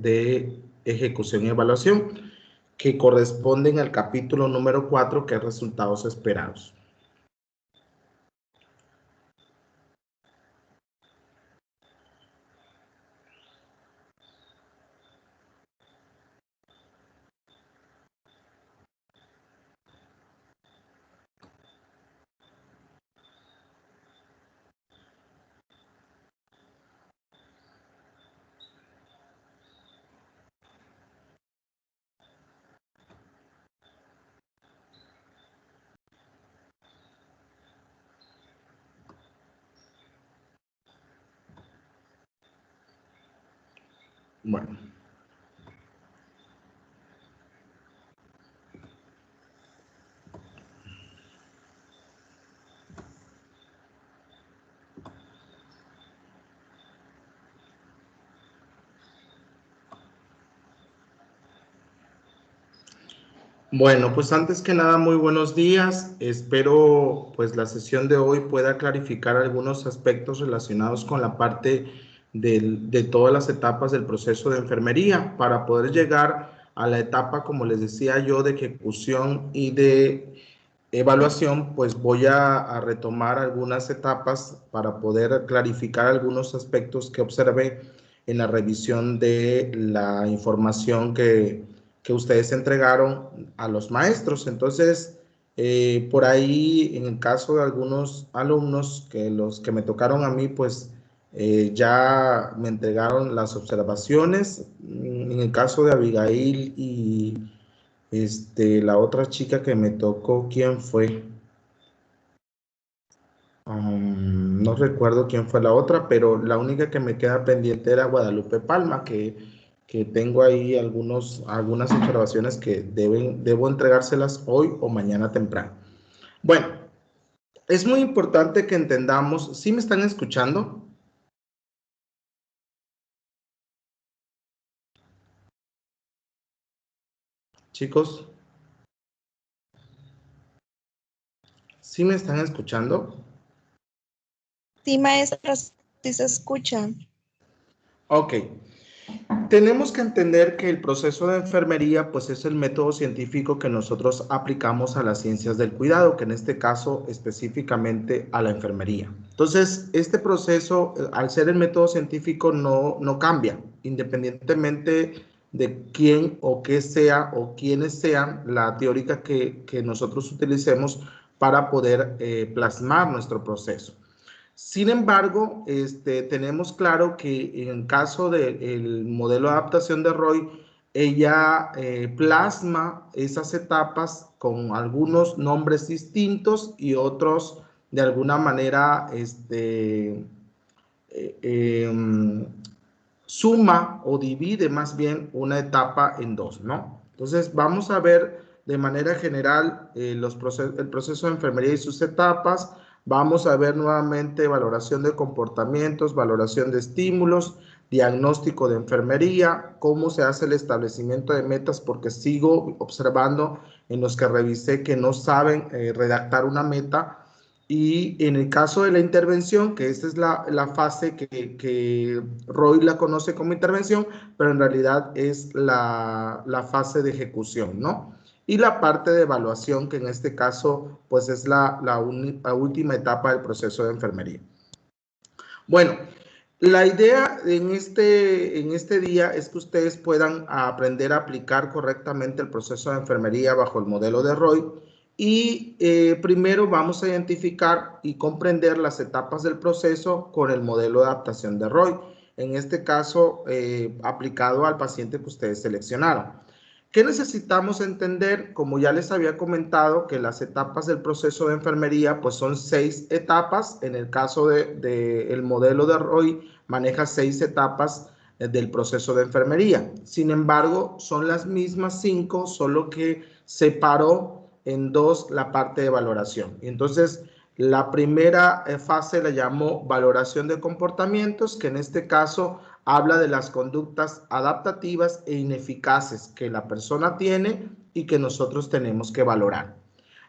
de ejecución y evaluación, que corresponden al capítulo número 4, que es resultados esperados. Bueno. Bueno, pues antes que nada, muy buenos días. Espero pues la sesión de hoy pueda clarificar algunos aspectos relacionados con la parte de todas las etapas del proceso de enfermería para poder llegar a la etapa, como les decía yo, de ejecución y de evaluación. Pues voy a retomar algunas etapas para poder clarificar algunos aspectos que observé en la revisión de la información que ustedes entregaron a los maestros. Entonces, por ahí, en el caso de algunos alumnos, que los que me tocaron a mí, pues ya me entregaron las observaciones. En el caso de Abigail y la otra chica que me tocó, ¿quién fue? No recuerdo quién fue la otra, pero la única que me queda pendiente era Guadalupe Palma, que tengo ahí algunas observaciones que debo entregárselas hoy o mañana temprano. Bueno, es muy importante que entendamos. ¿Sí me están escuchando? Chicos, ¿sí me están escuchando? Sí, maestra, sí se escucha. Ok. Tenemos que entender que el proceso de enfermería pues es el método científico que nosotros aplicamos a las ciencias del cuidado, que en este caso específicamente a la enfermería. Entonces, este proceso, al ser el método científico, no cambia, independientemente de quién o qué sea o quiénes sean la teórica que nosotros utilicemos para poder plasmar nuestro proceso. Sin embargo, tenemos claro que en el caso del modelo de adaptación de Roy, ella plasma esas etapas con algunos nombres distintos y otros de alguna manera suma o divide más bien una etapa en dos, ¿no? Entonces, vamos a ver de manera general el proceso de enfermería y sus etapas. Vamos a ver nuevamente valoración de comportamientos, valoración de estímulos, diagnóstico de enfermería, cómo se hace el establecimiento de metas, porque sigo observando en los que revisé que no saben redactar una meta. Y en el caso de la intervención, que esta es la fase que Roy la conoce como intervención, pero en realidad es la fase de ejecución, ¿no? Y la parte de evaluación, que en este caso, pues es la última etapa del proceso de enfermería. Bueno, la idea en este día es que ustedes puedan aprender a aplicar correctamente el proceso de enfermería bajo el modelo de Roy. Y primero vamos a identificar y comprender las etapas del proceso con el modelo de adaptación de Roy, en este caso aplicado al paciente que ustedes seleccionaron. ¿Qué necesitamos entender? Como ya les había comentado, que las etapas del proceso de enfermería pues son 6 etapas. En el caso del modelo de Roy, maneja 6 etapas del proceso de enfermería. Sin embargo, son las mismas 5, solo que separó en 2 la parte de valoración. Entonces, la primera fase la llamó valoración de comportamientos, que en este caso habla de las conductas adaptativas e ineficaces que la persona tiene y que nosotros tenemos que valorar.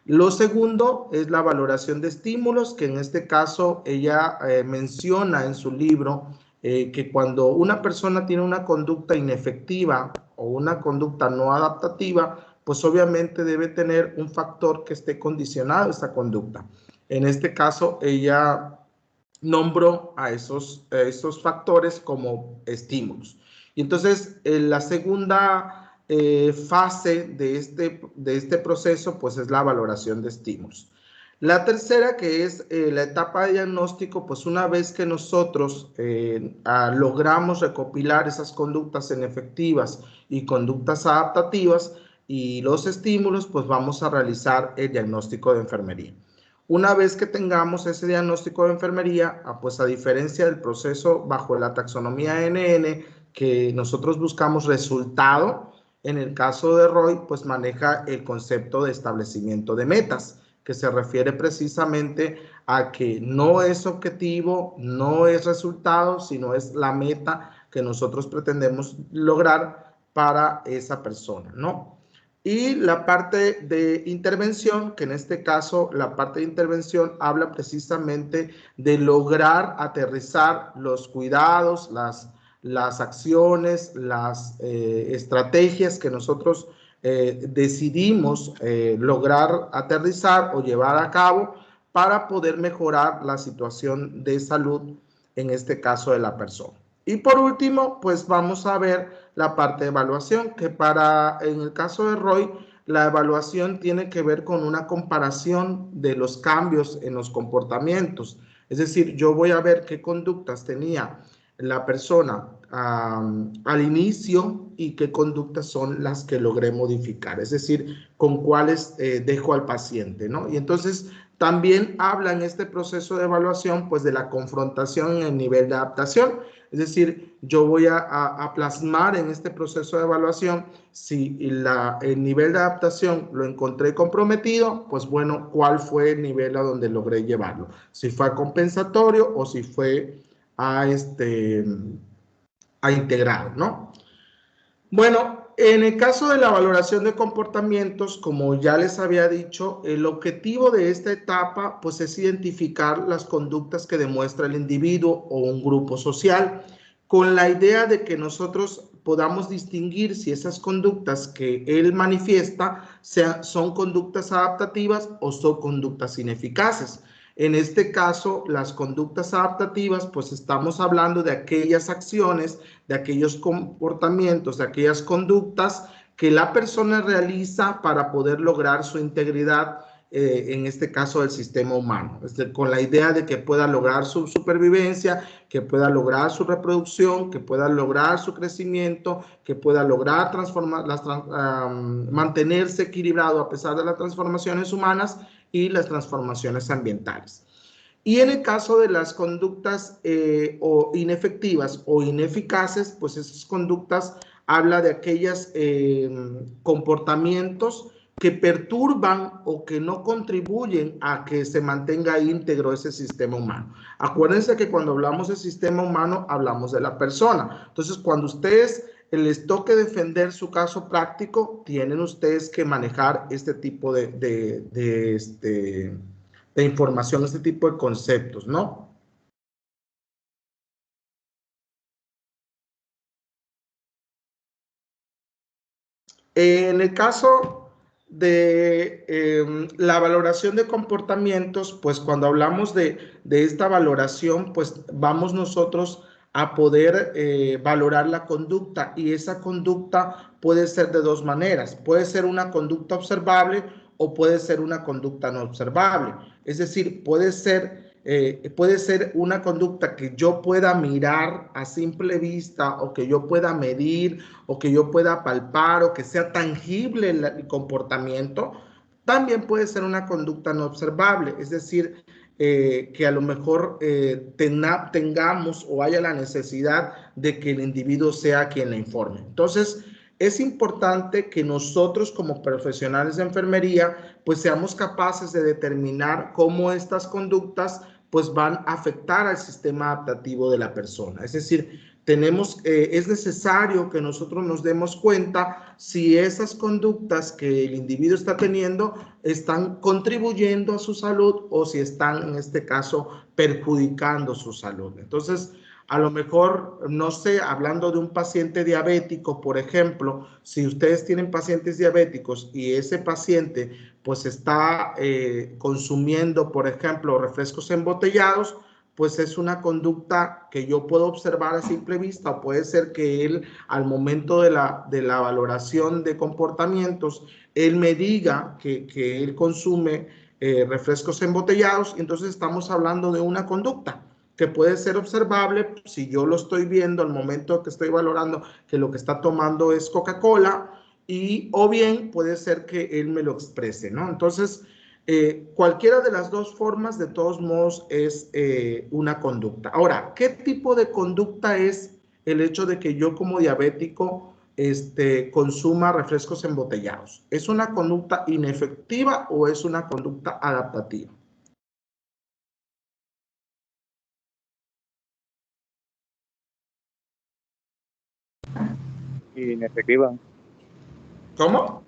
Lo segundo es la valoración de estímulos, que en este caso ella menciona en su libro que cuando una persona tiene una conducta inefectiva o una conducta no adaptativa, pues obviamente debe tener un factor que esté condicionado a esta conducta. En este caso, ella nombró a esos factores como estímulos. Y entonces, la segunda fase de este proceso, pues es la valoración de estímulos. La tercera, que es la etapa de diagnóstico, pues una vez que nosotros logramos recopilar esas conductas inefectivas y conductas adaptativas y los estímulos, pues vamos a realizar el diagnóstico de enfermería. Una vez que tengamos ese diagnóstico de enfermería, pues a diferencia del proceso bajo la taxonomía NN, que nosotros buscamos resultado, en el caso de Roy, pues maneja el concepto de establecimiento de metas, que se refiere precisamente a que no es objetivo, no es resultado, sino es la meta que nosotros pretendemos lograr para esa persona, ¿no? Y la parte de intervención, que en este caso la parte de intervención habla precisamente de lograr aterrizar los cuidados, las acciones, las estrategias que nosotros decidimos lograr aterrizar o llevar a cabo para poder mejorar la situación de salud, en este caso de la persona. Y por último, pues vamos a ver la parte de evaluación, que en el caso de Roy, la evaluación tiene que ver con una comparación de los cambios en los comportamientos. Es decir, yo voy a ver qué conductas tenía la persona al inicio y qué conductas son las que logré modificar, es decir, con cuáles dejo al paciente, ¿no? Y entonces también habla en este proceso de evaluación, pues, de la confrontación en el nivel de adaptación. Es decir, yo voy a plasmar en este proceso de evaluación si el nivel de adaptación lo encontré comprometido, pues bueno, ¿cuál fue el nivel a donde logré llevarlo? Si fue compensatorio o si fue a integrado, ¿no? Bueno, en el caso de la valoración de comportamientos, como ya les había dicho, el objetivo de esta etapa pues es identificar las conductas que demuestra el individuo o un grupo social, con la idea de que nosotros podamos distinguir si esas conductas que él manifiesta son conductas adaptativas o son conductas ineficaces. En este caso, las conductas adaptativas, pues estamos hablando de aquellas acciones, de aquellos comportamientos, de aquellas conductas que la persona realiza para poder lograr su integridad, en este caso del sistema humano, con la idea de que pueda lograr su supervivencia, que pueda lograr su reproducción, que pueda lograr su crecimiento, que pueda lograr mantenerse equilibrado a pesar de las transformaciones humanas y las transformaciones ambientales. Y en el caso de las conductas o inefectivas o ineficaces, pues esas conductas habla de aquellos comportamientos que perturban o que no contribuyen a que se mantenga íntegro ese sistema humano. Acuérdense que cuando hablamos de sistema humano, hablamos de la persona. Entonces, cuando ustedes les toque defender su caso práctico, tienen ustedes que manejar este tipo de información, este tipo de conceptos, ¿no? En el caso de la valoración de comportamientos, pues cuando hablamos de esta valoración, pues vamos nosotros a poder valorar la conducta, y esa conducta puede ser de dos maneras. Puede ser una conducta observable o puede ser una conducta no observable. Es decir, puede ser una conducta que yo pueda mirar a simple vista, o que yo pueda medir, o que yo pueda palpar, o que sea tangible el comportamiento. También puede ser una conducta no observable, es decir, que a lo mejor tengamos o haya la necesidad de que el individuo sea quien le informe. Entonces, es importante que nosotros como profesionales de enfermería pues seamos capaces de determinar cómo estas conductas pues van a afectar al sistema adaptativo de la persona. Es decir, es necesario que nosotros nos demos cuenta si esas conductas que el individuo está teniendo están contribuyendo a su salud o si están, en este caso, perjudicando su salud. Entonces, A lo mejor, no sé, hablando de un paciente diabético, por ejemplo, si ustedes tienen pacientes diabéticos y ese paciente pues está consumiendo, por ejemplo, refrescos embotellados, pues es una conducta que yo puedo observar a simple vista, o puede ser que él al momento de la valoración de comportamientos, él me diga que él consume refrescos embotellados, y entonces estamos hablando de una conducta que puede ser observable si yo lo estoy viendo al momento que estoy valorando que lo que está tomando es Coca-Cola, y o bien puede ser que él me lo exprese, ¿no? Entonces, cualquiera de las dos formas, de todos modos, es una conducta. Ahora, ¿qué tipo de conducta es el hecho de que yo como diabético consuma refrescos embotellados? ¿Es una conducta inefectiva o es una conducta adaptativa? Inefectiva. ¿Cómo?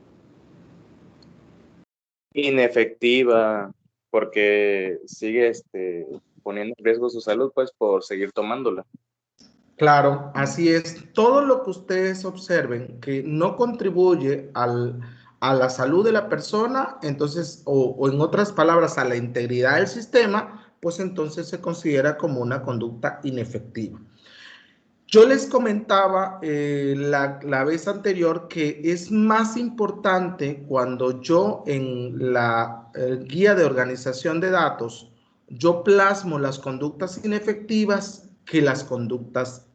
Inefectiva, porque sigue poniendo en riesgo su salud, pues, por seguir tomándola. Claro, así es. Todo lo que ustedes observen que no contribuye a la salud de la persona, entonces, o en otras palabras, a la integridad del sistema, pues entonces se considera como una conducta inefectiva. Yo les comentaba la vez anterior que es más importante cuando yo en la guía de organización de datos, yo plasmo las conductas inefectivas que las conductas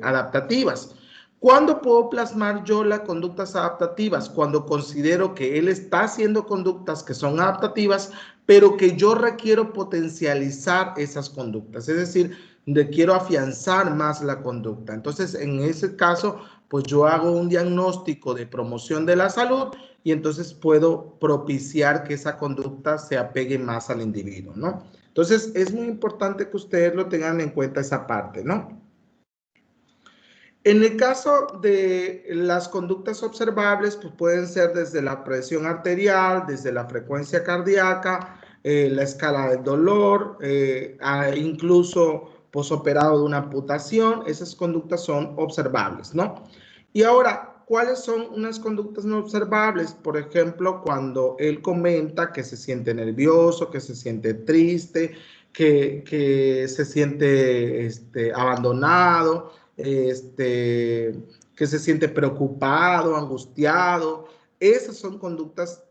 adaptativas. ¿Cuándo puedo plasmar yo las conductas adaptativas? Cuando considero que él está haciendo conductas que son adaptativas, pero que yo requiero potencializar esas conductas. Es decir, de quiero afianzar más la conducta. Entonces, en ese caso, pues yo hago un diagnóstico de promoción de la salud, y entonces puedo propiciar que esa conducta se apegue más al individuo, ¿no? Entonces, es muy importante que ustedes lo tengan en cuenta esa parte, ¿no? En el caso de las conductas observables, pues pueden ser desde la presión arterial, desde la frecuencia cardíaca, la escala del dolor, incluso posoperado de una amputación. Esas conductas son observables, ¿no? Y ahora, ¿cuáles son unas conductas no observables? Por ejemplo, cuando él comenta que se siente nervioso, que se siente triste, que se siente abandonado, que se siente preocupado, angustiado. Esas son conductas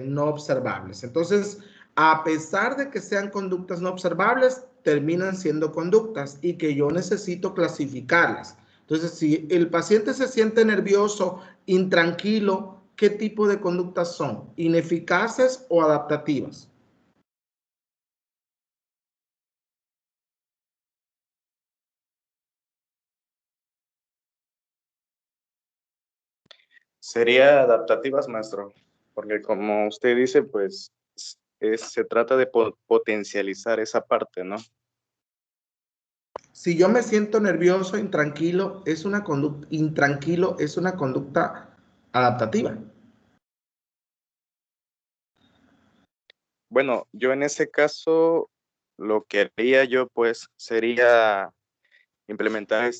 no observables. Entonces, a pesar de que sean conductas no observables, terminan siendo conductas y que yo necesito clasificarlas. Entonces, si el paciente se siente nervioso, intranquilo, ¿qué tipo de conductas son? ¿Ineficaces o adaptativas? Sería adaptativas, maestro, porque como usted dice, pues, se trata de potencializar esa parte, ¿no? Si yo me siento nervioso, intranquilo, es una conducta adaptativa. Bueno, yo en ese caso, lo que haría yo, pues, sería implementar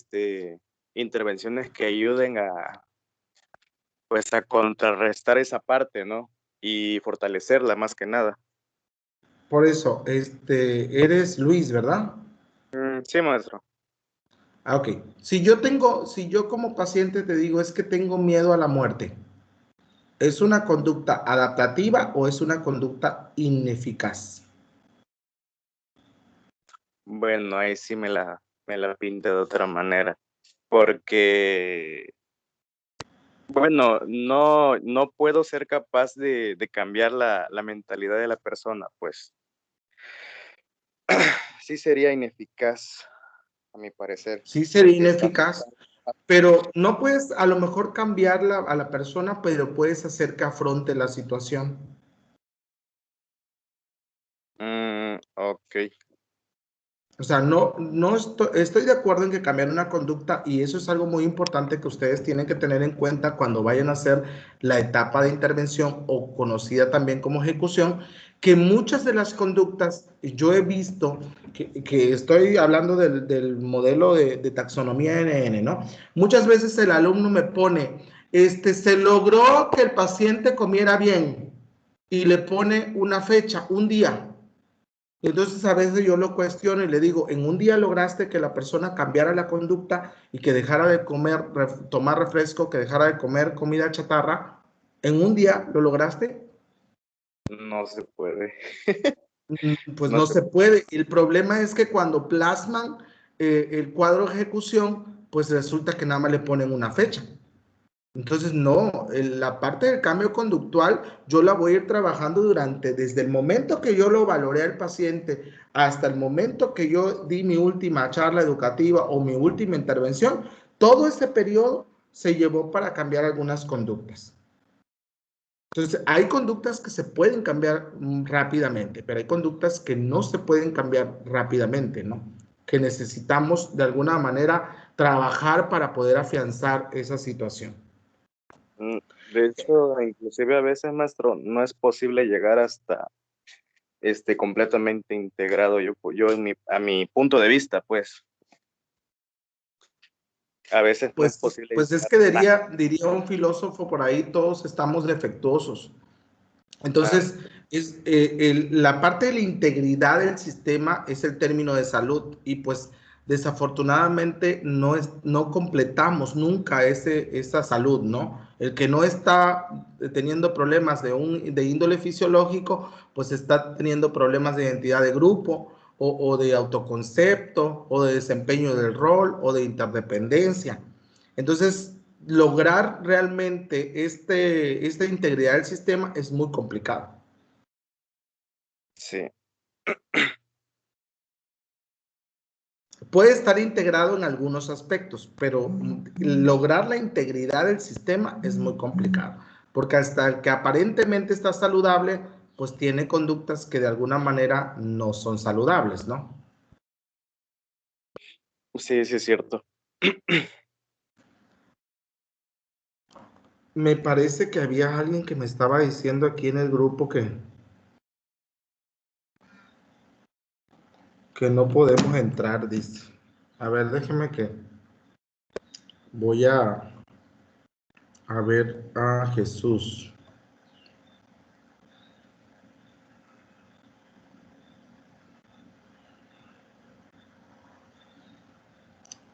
intervenciones que ayuden pues, a contrarrestar esa parte, ¿no? Y fortalecerla más que nada. Por eso, eres Luis, ¿verdad? Sí, maestro. Ah, ok. Si yo como paciente te digo es que tengo miedo a la muerte, ¿es una conducta adaptativa o es una conducta ineficaz? Bueno, ahí sí me la pinta de otra manera, porque, bueno, no puedo ser capaz de cambiar la mentalidad de la persona, pues sí sería ineficaz, a mi parecer, Sí, sería porque está... ineficaz, pero no puedes a lo mejor cambiarla a la persona, pero puedes hacer que afronte la situación. Ok. O sea, estoy de acuerdo en que cambiar una conducta y eso es algo muy importante que ustedes tienen que tener en cuenta cuando vayan a hacer la etapa de intervención o conocida también como ejecución, que muchas de las conductas, yo he visto, que estoy hablando del modelo de taxonomía NN, ¿no? Muchas veces el alumno me pone, se logró que el paciente comiera bien y le pone una fecha, un día. Entonces a veces yo lo cuestiono y le digo, ¿en un día lograste que la persona cambiara la conducta y que dejara de comer, tomar refresco, que dejara de comer comida chatarra? ¿En un día lo lograste? No se puede. Pues No no se se puede. El problema es que cuando plasman el cuadro de ejecución, pues resulta que nada más le ponen una fecha. Entonces, no, la parte del cambio conductual yo la voy a ir trabajando desde el momento que yo lo valoré al paciente hasta el momento que yo di mi última charla educativa o mi última intervención, todo ese periodo se llevó para cambiar algunas conductas. Entonces, hay conductas que se pueden cambiar rápidamente, pero hay conductas que no se pueden cambiar rápidamente, ¿no? Que necesitamos de alguna manera trabajar para poder afianzar esa situación. De hecho, inclusive a veces, maestro, no es posible llegar hasta completamente integrado, yo a mi punto de vista, pues, a veces no es posible Pues es llegar que a diría un filósofo por ahí, todos estamos defectuosos. nada. Entonces, la parte de la integridad del sistema es el término de salud y pues desafortunadamente no completamos nunca esa salud, ¿no? El que no está teniendo problemas de índole fisiológico, pues está teniendo problemas de identidad de grupo o de autoconcepto o de desempeño del rol o de interdependencia. Entonces, lograr realmente esta integridad del sistema es muy complicado. Sí, Puede estar integrado en algunos aspectos, pero lograr la integridad del sistema es muy complicado, porque hasta el que aparentemente está saludable, pues tiene conductas que de alguna manera no son saludables, ¿no? sí, sí es cierto. Me parece que había alguien que me estaba diciendo aquí en el grupo que no podemos entrar, dice. A ver, déjeme que voy a ver a Jesús.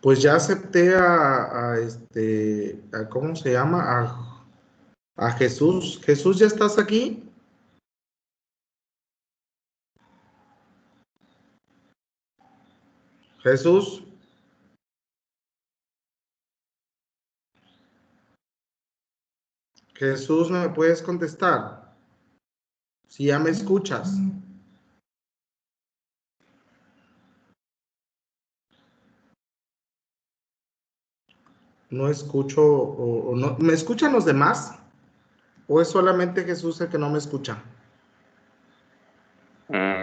Pues ya acepté ¿cómo se llama? A Jesús. Jesús, ¿ya estás aquí? Jesús, Jesús, ¿me puedes contestar? Si ya me escuchas. No escucho, o no. ¿Me escuchan los demás? ¿O es solamente Jesús el que no me escucha?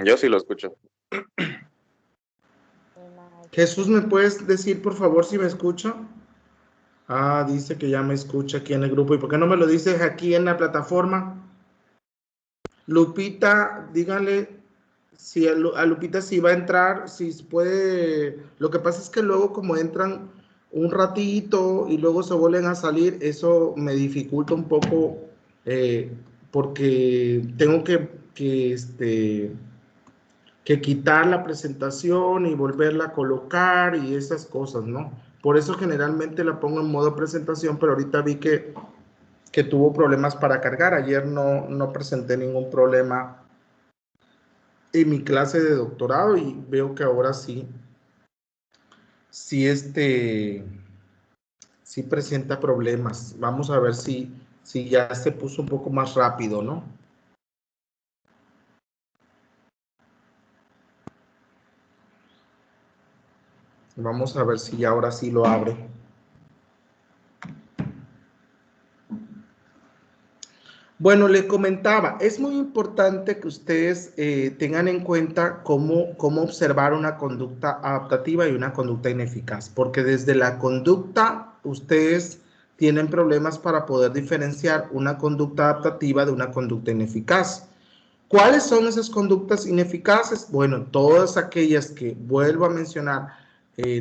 Yo sí lo escucho. Jesús, ¿me puedes decir por favor si me escucha? Ah, dice que ya me escucha aquí en el grupo. ¿Y por qué no me lo dices aquí en la plataforma? Lupita, díganle si a Lupita si va a entrar, si puede. Lo que pasa es que luego como entran un ratito y luego se vuelven a salir, eso me dificulta un poco eh, porque tengo que quitar la presentación y volverla a colocar y esas cosas, ¿no? Por eso generalmente la pongo en modo presentación, pero ahorita vi que tuvo problemas para cargar. Ayer no presenté ningún problema en mi clase de doctorado y veo que ahora sí, sí presenta problemas. Vamos a ver si ya se puso un poco más rápido, ¿no? Vamos a ver si ya ahora sí lo abre. Bueno, le comentaba, es muy importante que ustedes tengan en cuenta cómo observar una conducta adaptativa y una conducta ineficaz, porque desde la conducta ustedes tienen problemas para poder diferenciar una conducta adaptativa de una conducta ineficaz. ¿Cuáles son esas conductas ineficaces? Bueno, todas aquellas que, vuelvo a mencionar,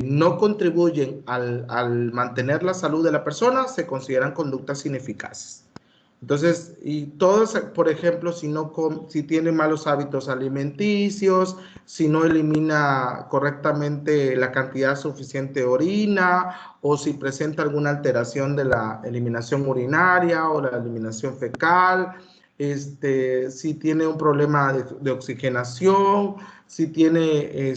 no contribuyen al mantener la salud de la persona, se consideran conductas ineficaces. Entonces, y todos, por ejemplo, si tiene malos hábitos alimenticios, si no elimina correctamente la cantidad suficiente de orina, o si presenta alguna alteración de la eliminación urinaria o la eliminación fecal, si tiene un problema de oxigenación, si tiene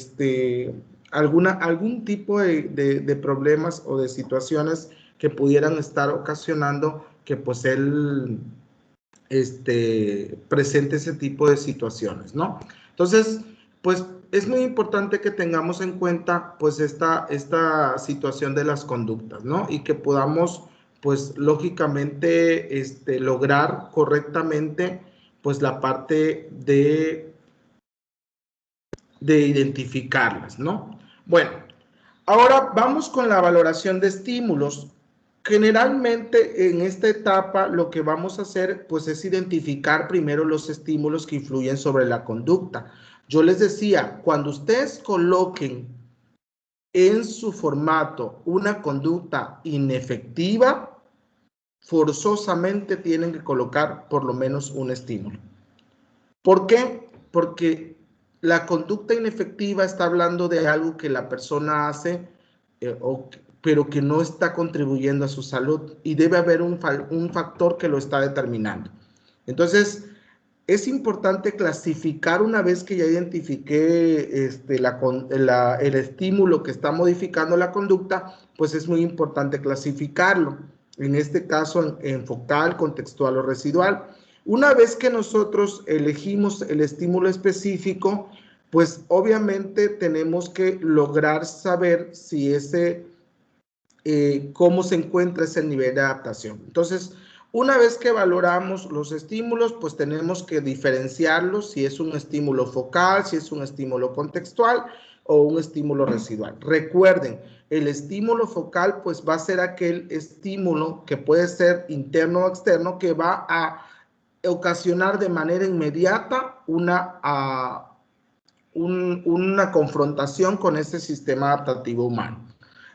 algún tipo de problemas o de situaciones que pudieran estar ocasionando que pues él presente ese tipo de situaciones, ¿no? Entonces, pues es muy importante que tengamos en cuenta pues esta situación de las conductas, ¿no? Y que podamos pues lógicamente lograr correctamente pues la parte de identificarlas, ¿no? Bueno, ahora vamos con la valoración de estímulos. Generalmente en esta etapa lo que vamos a hacer pues es identificar primero los estímulos que influyen sobre la conducta. Yo les decía, cuando ustedes coloquen en su formato una conducta inefectiva, forzosamente tienen que colocar por lo menos un estímulo. ¿Por qué? Porque la conducta inefectiva está hablando de algo que la persona hace, pero que no está contribuyendo a su salud y debe haber un factor que lo está determinando. Entonces, es importante clasificar una vez que ya identifiqué el estímulo que está modificando la conducta, pues es muy importante clasificarlo. En este caso, en focal, contextual o residual. Una vez que nosotros elegimos el estímulo específico, pues obviamente tenemos que lograr saber si cómo se encuentra ese nivel de adaptación. Entonces, una vez que valoramos los estímulos, pues tenemos que diferenciarlos si es un estímulo focal, si es un estímulo contextual o un estímulo residual. Recuerden, el estímulo focal pues va a ser aquel estímulo que puede ser interno o externo que va a ocasionar de manera inmediata una confrontación con este sistema adaptativo humano.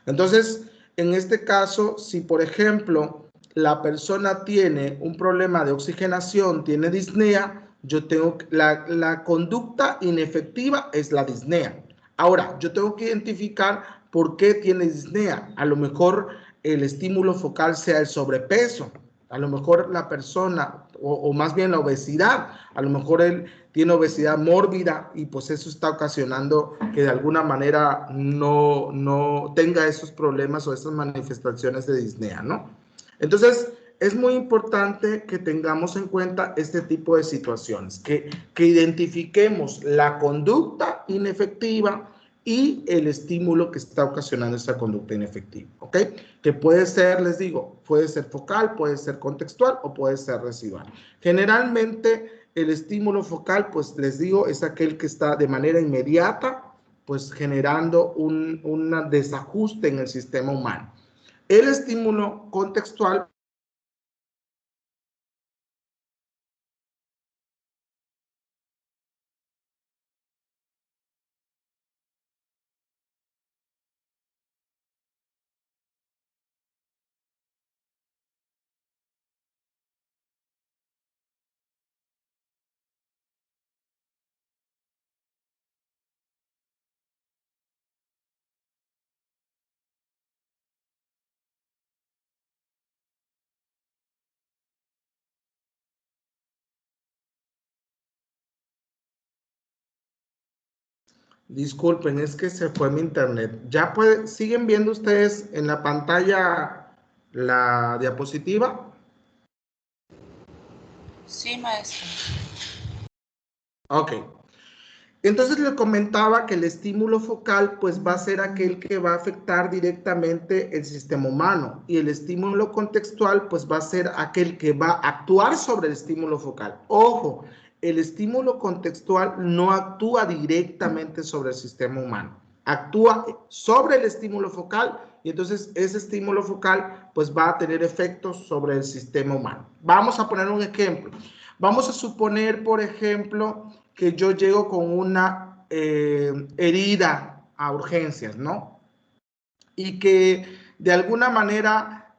Entonces, en este caso, si por ejemplo la persona tiene un problema de oxigenación, tiene disnea, yo tengo la conducta inefectiva es la disnea. Ahora, yo tengo que identificar por qué tiene disnea. A lo mejor el estímulo focal sea el sobrepeso, a lo mejor la persona, o más bien la obesidad, a lo mejor él tiene obesidad mórbida y pues eso está ocasionando que de alguna manera no tenga esos problemas o esas manifestaciones de disnea, ¿no? Entonces, es muy importante que tengamos en cuenta este tipo de situaciones, que identifiquemos la conducta inefectiva y el estímulo que está ocasionando esta conducta inefectiva, ¿ok? Que puede ser, les digo, puede ser focal, puede ser contextual o puede ser residual. Generalmente, el estímulo focal, pues les digo, es aquel que está de manera inmediata, pues generando un desajuste en el sistema humano. El estímulo contextual disculpen, es que se fue mi internet. ¿Ya siguen viendo ustedes en la pantalla la diapositiva? Sí, maestro. Ok. Entonces le comentaba que el estímulo focal pues va a ser aquel que va a afectar directamente el sistema humano y el estímulo contextual pues va a ser aquel que va a actuar sobre el estímulo focal. Ojo, el estímulo contextual no actúa directamente sobre el sistema humano, actúa sobre el estímulo focal y entonces ese estímulo focal pues va a tener efectos sobre el sistema humano. Vamos a poner un ejemplo. Vamos a suponer, por ejemplo, que yo llego con una herida a urgencias, ¿no? Y que de alguna manera,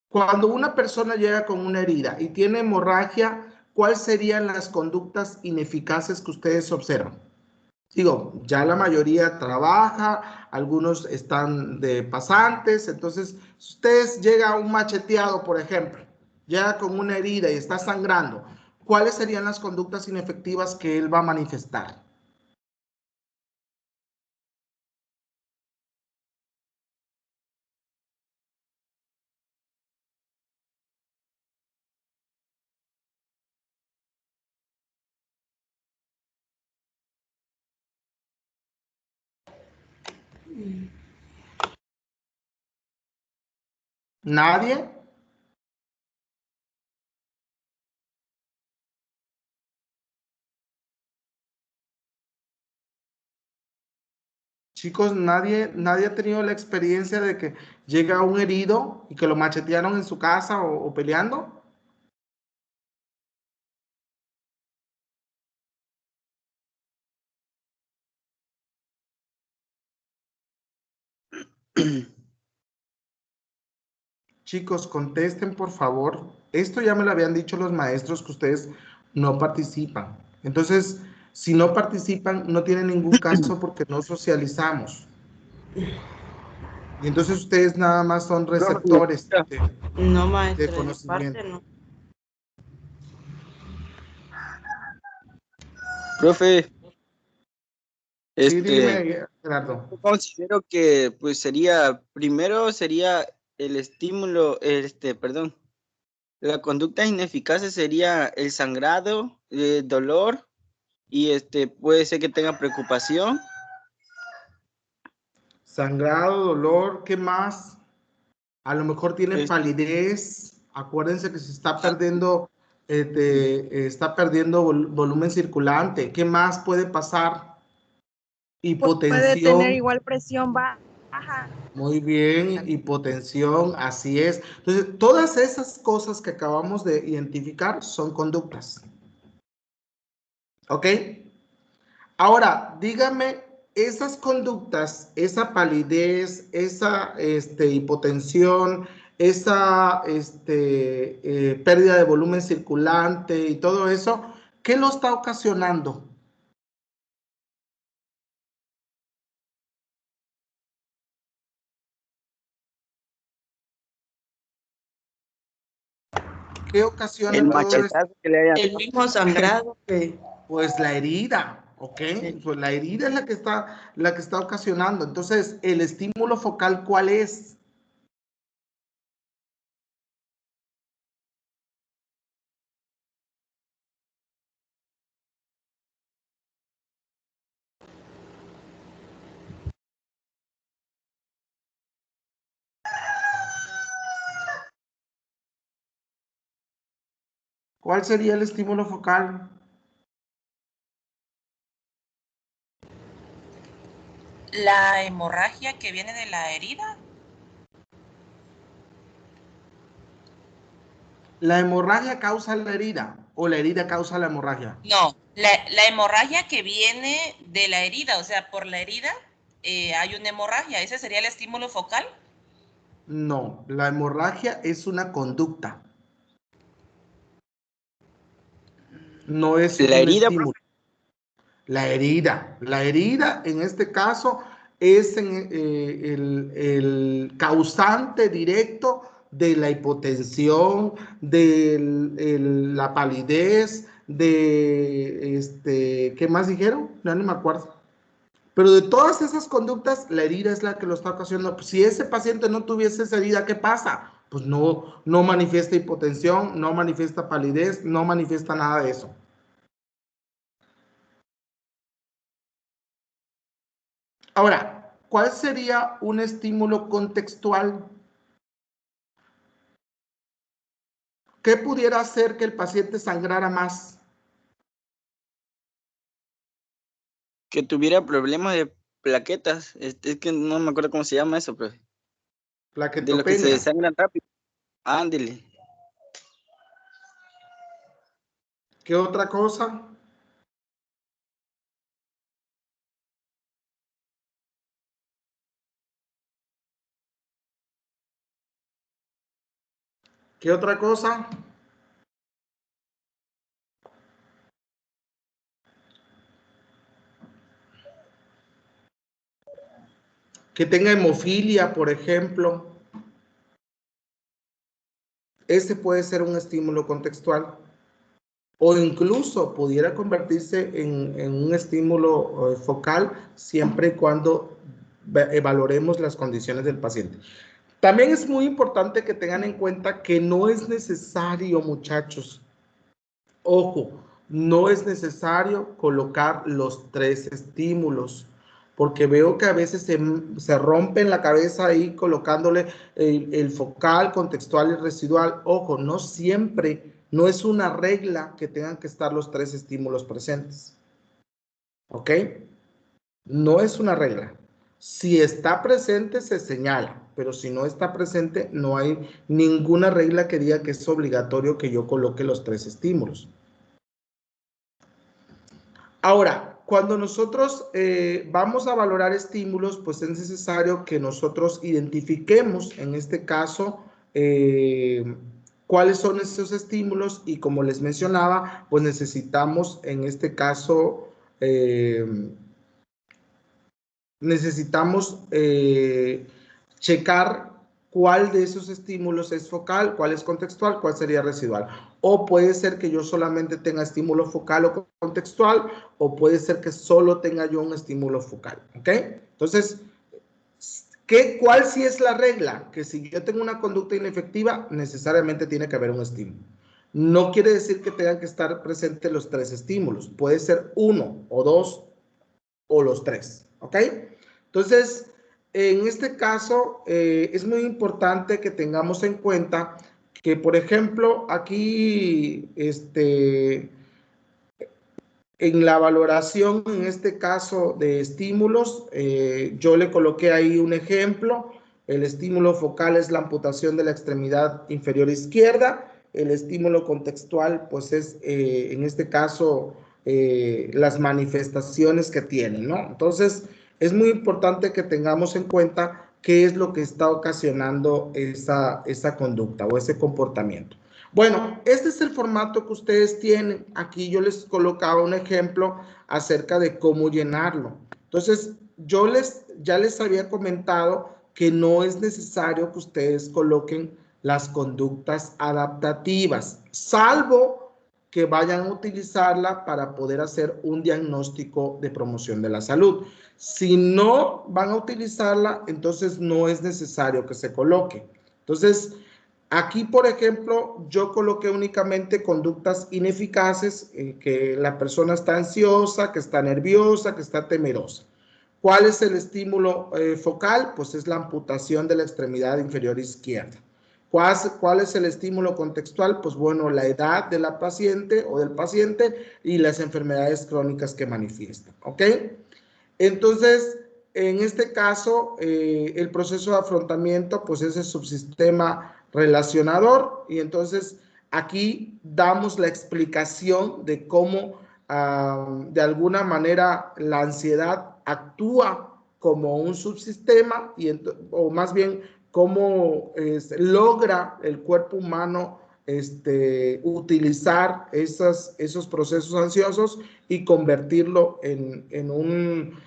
cuando una persona llega con una herida y tiene hemorragia, ¿cuáles serían las conductas ineficaces que ustedes observan? Digo, ya la mayoría trabaja, algunos están de pasantes, entonces, si ustedes llega un macheteado, por ejemplo, llega con una herida y está sangrando, ¿cuáles serían las conductas inefectivas que él va a manifestar? ¿Nadie? Chicos, nadie ha tenido la experiencia de que llega un herido y que lo machetearon en su casa o peleando. Chicos, contesten por favor. Esto ya me lo habían dicho los maestros que ustedes no participan. Entonces, si no participan, no tiene ningún caso porque no socializamos. Y entonces ustedes nada más son receptores No, de maestra, de mi conocimiento. parte no. Profe, Sí, dime, Gerardo. yo considero que pues primero sería el estímulo, perdón, la conducta ineficaz sería el sangrado, el dolor y puede ser que tenga preocupación. Sangrado, dolor, ¿qué más? A lo mejor tiene Es- palidez. Acuérdense que se está perdiendo, volumen circulante. ¿Qué más puede pasar? Puede tener Hipotensión. igual presión baja. Muy bien, hipotensión, así es. Entonces, todas esas cosas que acabamos de identificar son conductas. ¿Ok? Ahora, dígame, esas conductas, esa palidez, esa hipotensión, esa pérdida de volumen circulante y todo eso, ¿qué lo está ocasionando? ¿Qué ocasiona el todo esto? machetazo que le hayan El mismo sangrado que... Pues la herida, ¿ok? Pues la herida es la que está ocasionando. Entonces, el estímulo focal, ¿cuál es? ¿Cuál sería el estímulo focal? La hemorragia que viene de la herida. ¿La hemorragia causa la herida o la herida causa la hemorragia? No, la hemorragia que viene de la herida, o sea, por la herida hay una hemorragia. ¿Ese sería el estímulo focal? No, la hemorragia es una conducta. No es La un herida, estímulo. La herida en este caso es el causante directo de la hipotensión, de la palidez, ¿qué más dijeron? No me acuerdo. Pero de todas esas conductas, la herida es la que lo está ocasionando. Pues si ese paciente no tuviese esa herida, ¿qué pasa? Pues no manifiesta hipotensión, no manifiesta palidez, no manifiesta nada de eso. Ahora, ¿cuál sería un estímulo contextual? ¿Qué pudiera hacer que el paciente sangrara más? Que tuviera problemas de plaquetas. Es que no me acuerdo cómo se llama eso, pero de los que se Plaquetopenia. desangran rápido. Ándele. ¿Qué otra cosa? ¿Qué otra cosa? Que tenga hemofilia, por ejemplo. Ese puede ser un estímulo contextual. O incluso pudiera convertirse en un estímulo focal siempre y cuando valoremos las condiciones del paciente. También es muy importante que tengan en cuenta que no es necesario, muchachos, ojo, no es necesario colocar los 3 estímulos, porque veo que a veces se rompen la cabeza ahí colocándole el focal, contextual y residual. Ojo, no siempre, no es una regla que tengan que estar los 3 estímulos presentes. ¿Ok? No es una regla. Si está presente, se señala, pero si no está presente, no hay ninguna regla que diga que es obligatorio que yo coloque los 3 estímulos. Ahora, cuando nosotros vamos a valorar estímulos, pues es necesario que nosotros identifiquemos, en este caso, cuáles son esos estímulos y como les mencionaba, pues necesitamos, en este caso, necesitamos checar cuál de esos estímulos es focal, cuál es contextual, cuál sería residual. O puede ser que yo solamente tenga estímulo focal o contextual, o puede ser que solo tenga yo un estímulo focal, ¿ok? Entonces, ¿cuál sí es la regla? Que si yo tengo una conducta inefectiva, necesariamente tiene que haber un estímulo. No quiere decir que tengan que estar presentes los 3 estímulos. Puede ser 1 o 2 o los 3, ¿ok? Entonces, en este caso, es muy importante que tengamos en cuenta que, por ejemplo, aquí, en la valoración, en este caso de estímulos, yo le coloqué ahí un ejemplo. El estímulo focal es la amputación de la extremidad inferior izquierda. El estímulo contextual, pues es, en este caso, las manifestaciones que tiene, ¿no? Entonces, es muy importante que tengamos en cuenta qué es lo que está ocasionando esa conducta o ese comportamiento. Bueno, este es el formato que ustedes tienen. Aquí yo les colocaba un ejemplo acerca de cómo llenarlo. Entonces, ya les había comentado que no es necesario que ustedes coloquen las conductas adaptativas, salvo que vayan a utilizarla para poder hacer un diagnóstico de promoción de la salud. Si no van a utilizarla, entonces no es necesario que se coloque. Entonces, aquí, por ejemplo, yo coloqué únicamente conductas ineficaces, que la persona está ansiosa, que está nerviosa, que está temerosa. ¿Cuál es el estímulo focal? Pues es la amputación de la extremidad inferior izquierda. ¿Cuál es el estímulo contextual? Pues bueno, la edad de la paciente o del paciente y las enfermedades crónicas que manifiestan, ¿ok? Entonces, en este caso, el proceso de afrontamiento, pues es el subsistema relacionador, y entonces aquí damos la explicación de cómo, de alguna manera, la ansiedad actúa como un subsistema, o más bien, cómo logra el cuerpo humano utilizar esos procesos ansiosos y convertirlo en un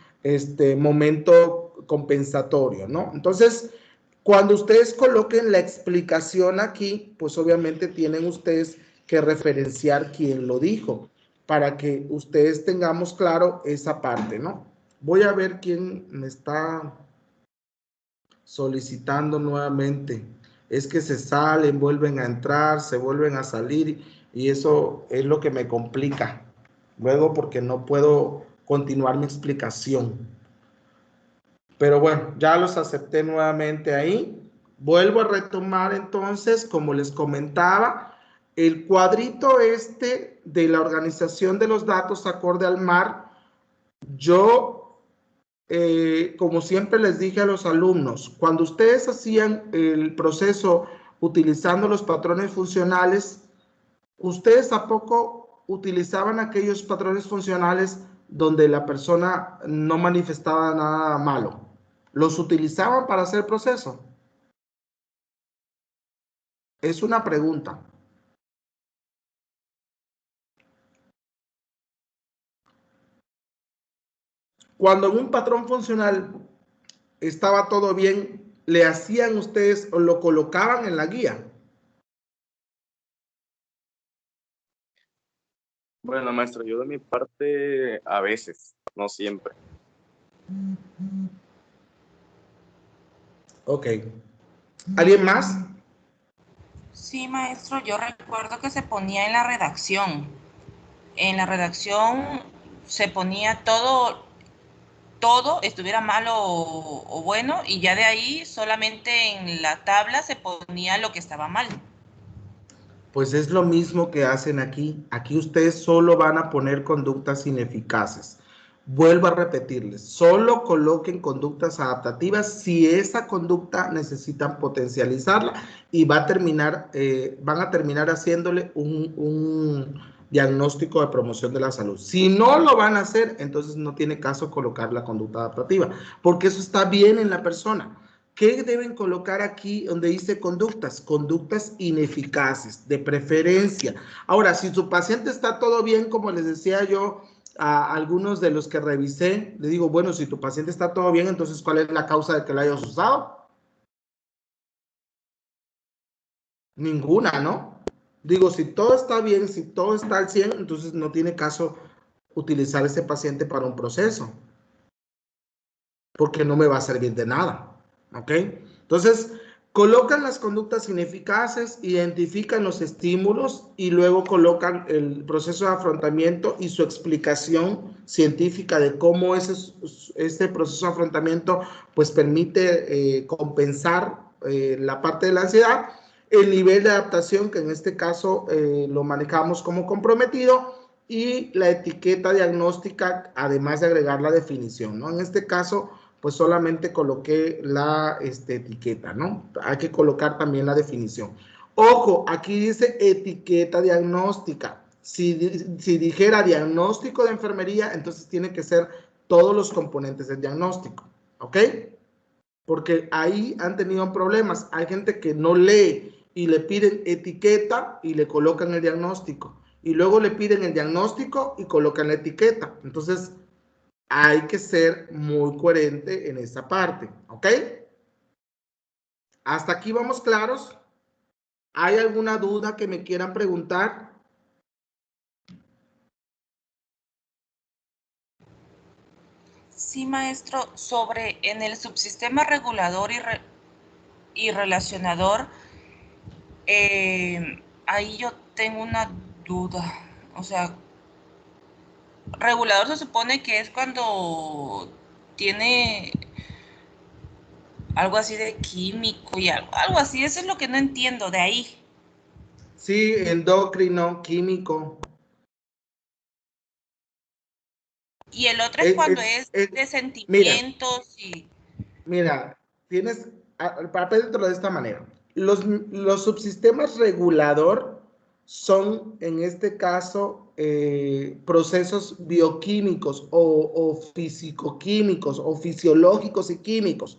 momento compensatorio, ¿no? Entonces, cuando ustedes coloquen la explicación aquí, pues obviamente tienen ustedes que referenciar quién lo dijo, para que ustedes tengamos claro esa parte, ¿no? Voy a ver quién me está solicitando nuevamente. Es que se salen, vuelven a entrar, se vuelven a salir, y eso es lo que me complica luego, porque no puedo continuar mi explicación. Pero bueno, ya los acepté nuevamente ahí. Vuelvo a retomar entonces, como les comentaba, el cuadrito este de la organización de los datos acorde al MAR. Yo, como siempre les dije a los alumnos, cuando ustedes hacían el proceso utilizando los patrones funcionales, ¿ustedes a poco utilizaban aquellos patrones funcionales donde la persona no manifestaba nada malo? ¿Los utilizaban para hacer el proceso? Es una pregunta. Cuando en un patrón funcional estaba todo bien, ¿le hacían ustedes o lo colocaban en la guía? Bueno, maestro, yo de mi parte a veces, no siempre. Ok. ¿Alguien más? Sí, maestro, yo recuerdo que se ponía en la redacción. En la redacción se ponía todo, estuviera malo o bueno, y ya de ahí solamente en la tabla se ponía lo que estaba mal. Pues es lo mismo que hacen aquí. Aquí ustedes solo van a poner conductas ineficaces. Vuelvo a repetirles, solo coloquen conductas adaptativas si esa conducta necesitan potencializarla y van a terminar haciéndole un diagnóstico de promoción de la salud. Si no lo van a hacer, entonces no tiene caso colocar la conducta adaptativa, porque eso está bien en la persona. ¿Qué deben colocar aquí donde dice conductas? Conductas ineficaces, de preferencia. Ahora, si su paciente está todo bien, como les decía yo a algunos de los que revisé, le digo, bueno, si tu paciente está todo bien, entonces, ¿cuál es la causa de que lo hayas usado? Ninguna, ¿no? Digo, si todo está bien, si todo está al 100, entonces no tiene caso utilizar ese paciente para un proceso, porque no me va a servir de nada, ¿ok? Entonces, colocan las conductas ineficaces, identifican los estímulos y luego colocan el proceso de afrontamiento y su explicación científica de cómo este proceso de afrontamiento pues permite compensar la parte de la ansiedad, el nivel de adaptación que en este caso lo manejamos como comprometido y la etiqueta diagnóstica, además de agregar la definición, ¿no? En este caso, pues solamente coloqué la etiqueta, ¿no? Hay que colocar también la definición. Ojo, aquí dice etiqueta diagnóstica. Si dijera diagnóstico de enfermería, entonces tiene que ser todos los componentes del diagnóstico, ¿ok? Porque ahí han tenido problemas. Hay gente que no lee y le piden etiqueta y le colocan el diagnóstico. Y luego le piden el diagnóstico y colocan la etiqueta. Entonces, hay que ser muy coherente en esa parte, ¿ok? ¿Hasta aquí vamos claros? ¿Hay alguna duda que me quieran preguntar? Sí, maestro, sobre en el subsistema regulador y relacionador, ahí yo tengo una duda. O sea, regulador se supone que es cuando tiene algo así de químico y algo así. Eso es lo que no entiendo de ahí. Sí, endocrino, químico. Y el otro es cuando es de sentimientos Mira, tienes, para pedirlo de esta manera, los subsistemas regulador son, en este caso, procesos bioquímicos o fisicoquímicos o fisiológicos y químicos.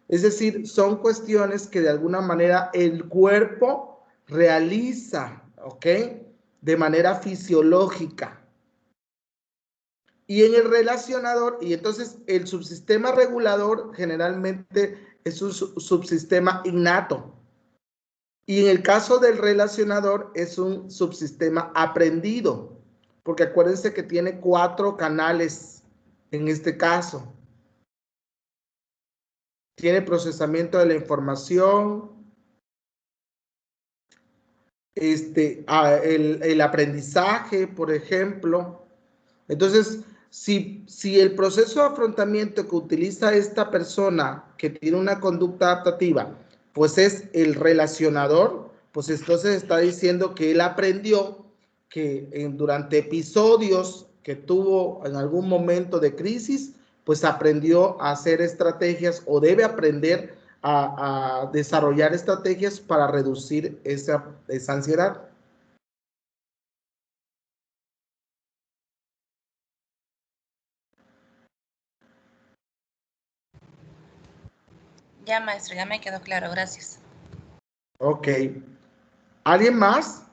Es decir, son cuestiones que de alguna manera el cuerpo realiza, ¿ok? De manera fisiológica. Y en el relacionador, y entonces el subsistema regulador generalmente es un subsistema innato. Y en el caso del relacionador es un subsistema aprendido, porque acuérdense que tiene 4 canales en este caso. Tiene procesamiento de la información, el aprendizaje, por ejemplo. Entonces, si el proceso de afrontamiento que utiliza esta persona que tiene una conducta adaptativa, pues es el relacionador, pues entonces está diciendo que él aprendió que durante episodios que tuvo en algún momento de crisis, pues aprendió a hacer estrategias o debe aprender a desarrollar estrategias para reducir esa ansiedad. Ya, maestro, ya me quedó claro, gracias. Ok. ¿Alguien más?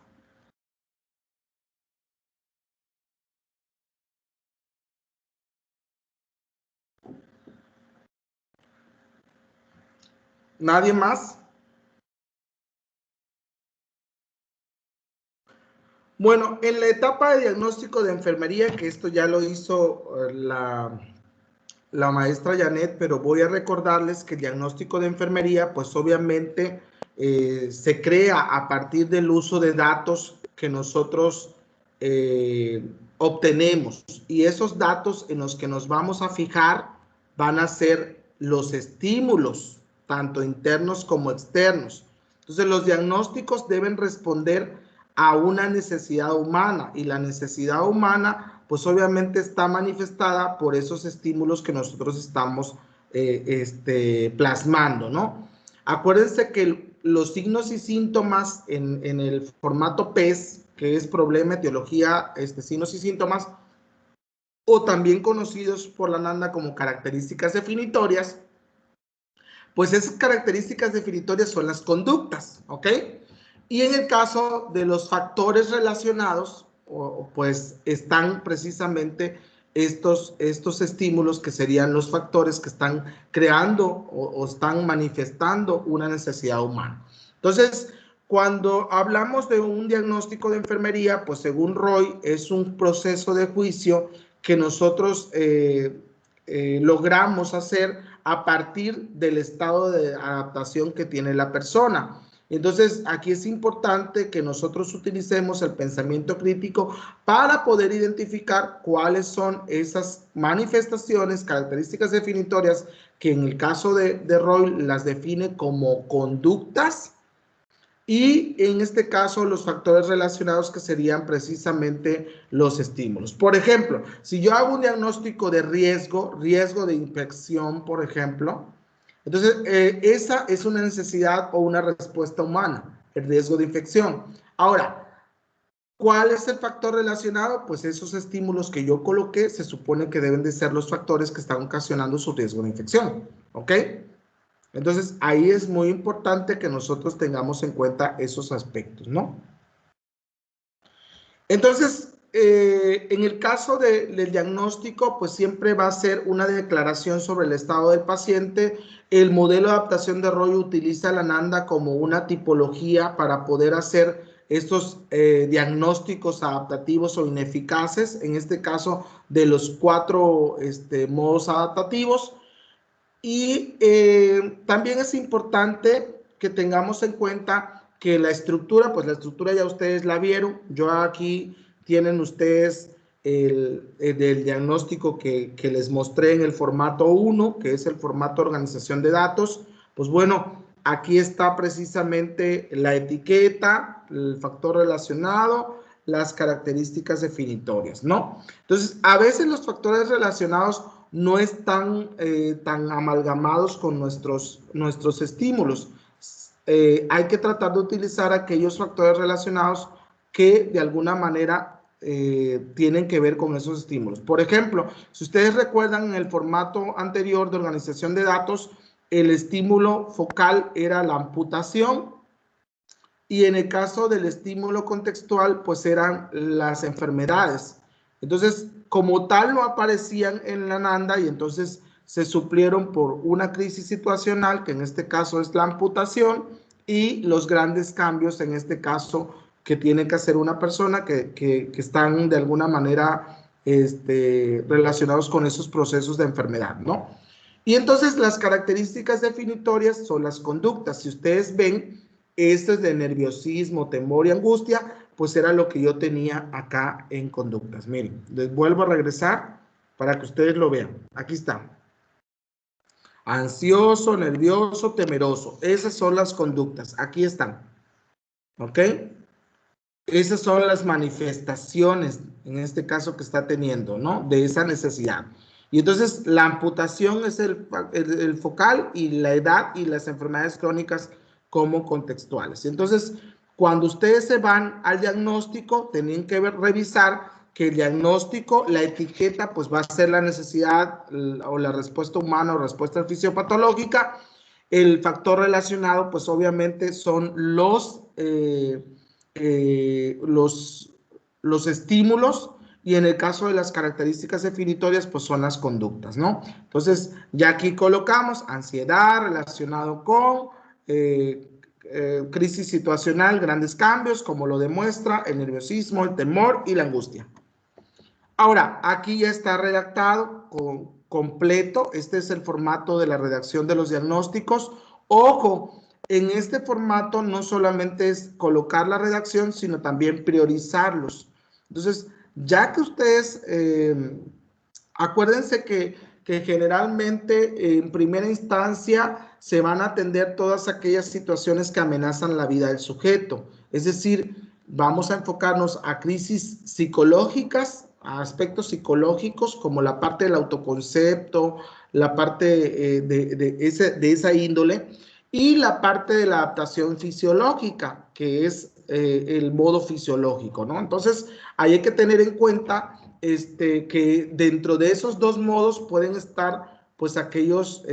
¿Nadie más? Bueno, en la etapa de diagnóstico de enfermería, que esto ya lo hizo la maestra Janet, pero voy a recordarles que el diagnóstico de enfermería, pues obviamente se crea a partir del uso de datos que nosotros obtenemos, y esos datos en los que nos vamos a fijar van a ser los estímulos, tanto internos como externos. Entonces, los diagnósticos deben responder a una necesidad humana, y la necesidad humana pues obviamente está manifestada por esos estímulos que nosotros estamos plasmando, ¿no? Acuérdense que los signos y síntomas en el formato PES, que es problema, etiología, signos y síntomas, o también conocidos por la NANDA como características definitorias, pues esas características definitorias son las conductas, ¿ok? Y en el caso de los factores relacionados, pues están precisamente estos estímulos que serían los factores que están creando o están manifestando una necesidad humana. Entonces, cuando hablamos de un diagnóstico de enfermería, pues según Roy, es un proceso de juicio que nosotros logramos hacer a partir del estado de adaptación que tiene la persona. Entonces, aquí es importante que nosotros utilicemos el pensamiento crítico para poder identificar cuáles son esas manifestaciones, características definitorias, que en el caso de Roy las define como conductas, y en este caso los factores relacionados, que serían precisamente los estímulos. Por ejemplo, si yo hago un diagnóstico de riesgo de infección, por ejemplo, entonces esa es una necesidad o una respuesta humana, el riesgo de infección. Ahora, ¿cuál es el factor relacionado? Pues esos estímulos que yo coloqué se supone que deben de ser los factores que están ocasionando su riesgo de infección, ¿ok? Entonces, ahí es muy importante que nosotros tengamos en cuenta esos aspectos, ¿no? Entonces, en el caso del diagnóstico, pues siempre va a ser una declaración sobre el estado del paciente. El modelo de adaptación de Roy utiliza la NANDA como una tipología para poder hacer estos diagnósticos adaptativos o ineficaces, en este caso de los 4 modos adaptativos. Y también es importante que tengamos en cuenta que la estructura, pues la estructura ya ustedes la vieron. Yo aquí tienen ustedes del diagnóstico que les mostré en el formato 1, que es el formato organización de datos. Pues bueno, aquí está precisamente la etiqueta, el factor relacionado, las características definitorias, ¿no? Entonces, a veces los factores relacionados no están tan amalgamados con nuestros estímulos. Hay que tratar de utilizar aquellos factores relacionados que de alguna manera tienen que ver con esos estímulos. Por ejemplo, si ustedes recuerdan, en el formato anterior de organización de datos, el estímulo focal era la amputación, y en el caso del estímulo contextual, pues eran las enfermedades. Entonces, como tal, no aparecían en la NANDA, y entonces se suplieron por una crisis situacional, que en este caso es la amputación, y los grandes cambios, en este caso, que tiene que hacer una persona que están de alguna manera relacionados con esos procesos de enfermedad, ¿no? Y entonces las características definitorias son las conductas. Si ustedes ven, esto es de nerviosismo, temor y angustia, pues era lo que yo tenía acá en conductas. Miren, les vuelvo a regresar. para que ustedes lo vean. Aquí está. Ansioso, nervioso, temeroso. Esas son las conductas. Aquí están. ¿Ok? Esas son las manifestaciones, en este caso, que está teniendo, ¿no? De esa necesidad. Y entonces la amputación es el focal, y la edad y las enfermedades crónicas como contextuales. Entonces, cuando ustedes se van al diagnóstico, tienen que revisar que el diagnóstico, la etiqueta, pues va a ser la necesidad o la respuesta humana o respuesta fisiopatológica. El factor relacionado, pues obviamente son los estímulos, y en el caso de las características definitorias, pues son las conductas, ¿no? Entonces, ya aquí colocamos ansiedad relacionado con crisis situacional, grandes cambios, como lo demuestra el nerviosismo, el temor y la angustia. Ahora, aquí ya está redactado completo. Este es el formato de la redacción de los diagnósticos. Ojo, en este formato no solamente es colocar la redacción, sino también priorizarlos. Entonces, ya que ustedes, acuérdense que generalmente en primera instancia se van a atender todas aquellas situaciones que amenazan la vida del sujeto. Es decir, vamos a enfocarnos a crisis psicológicas, a aspectos psicológicos como la parte del autoconcepto, la parte de esa índole, y la parte de la adaptación fisiológica, que es el modo fisiológico, ¿no? Entonces, ahí hay que tener en cuenta que dentro de esos dos modos pueden estar, pues, aquellos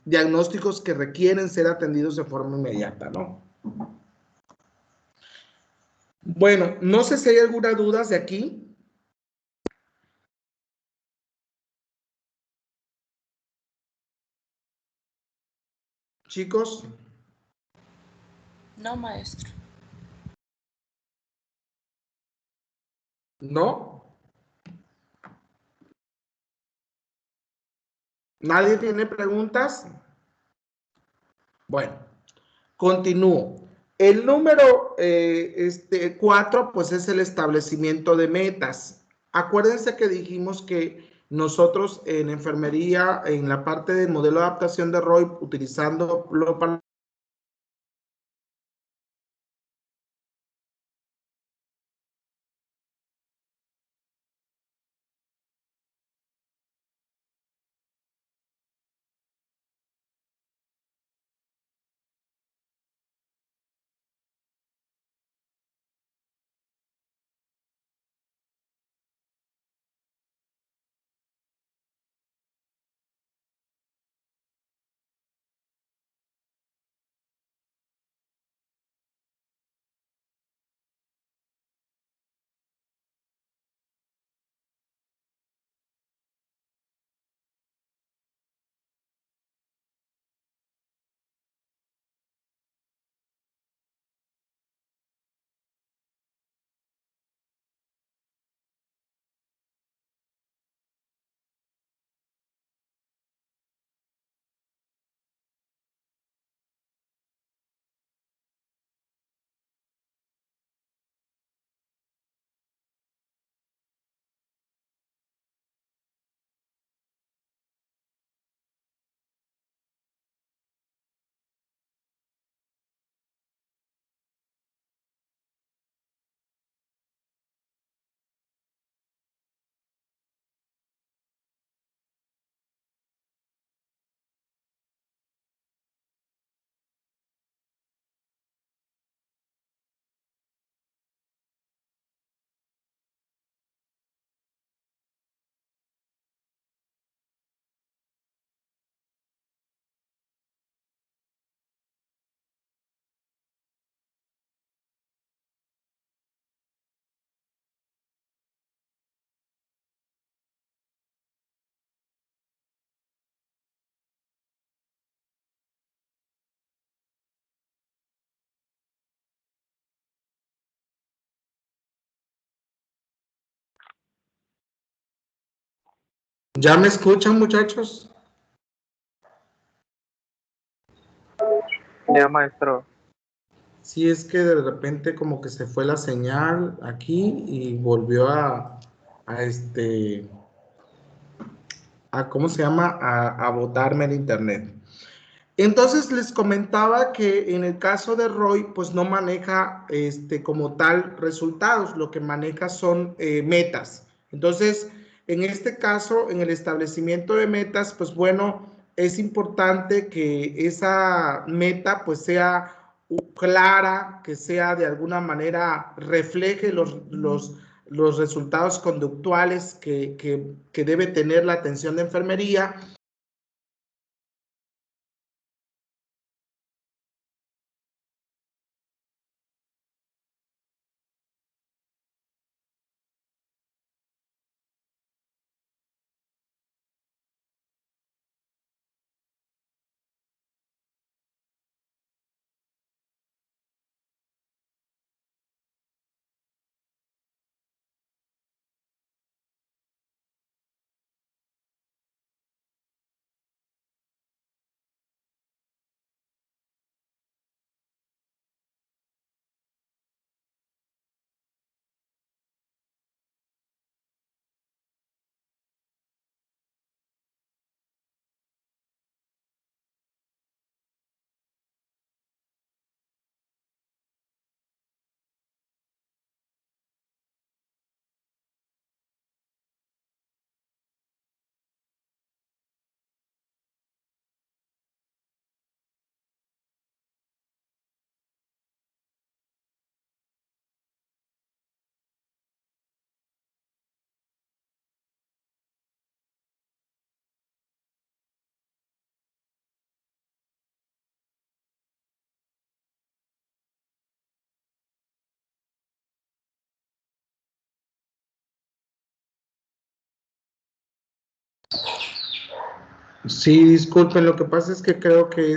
diagnósticos que requieren ser atendidos de forma inmediata, ¿no? Bueno, no sé si hay alguna duda de aquí. Chicos. No, maestro. ¿No? ¿Nadie tiene preguntas? Bueno, continúo. El número 4, pues es el establecimiento de metas. Acuérdense que dijimos que nosotros en enfermería, en la parte del modelo de adaptación de Roy, utilizando lo para ¿Ya me escuchan, muchachos? Ya, maestro. Sí, es que de repente como que se fue la señal aquí y volvió a ¿cómo se llama? A botarme el internet. Entonces les comentaba que en el caso de ROI, pues no maneja como tal resultados, lo que maneja son metas. Entonces, en este caso, en el establecimiento de metas, pues bueno, es importante que esa meta pues sea clara, que sea de alguna manera, refleje los resultados conductuales que debe tener la atención de enfermería. Sí, disculpen, lo que pasa es que creo que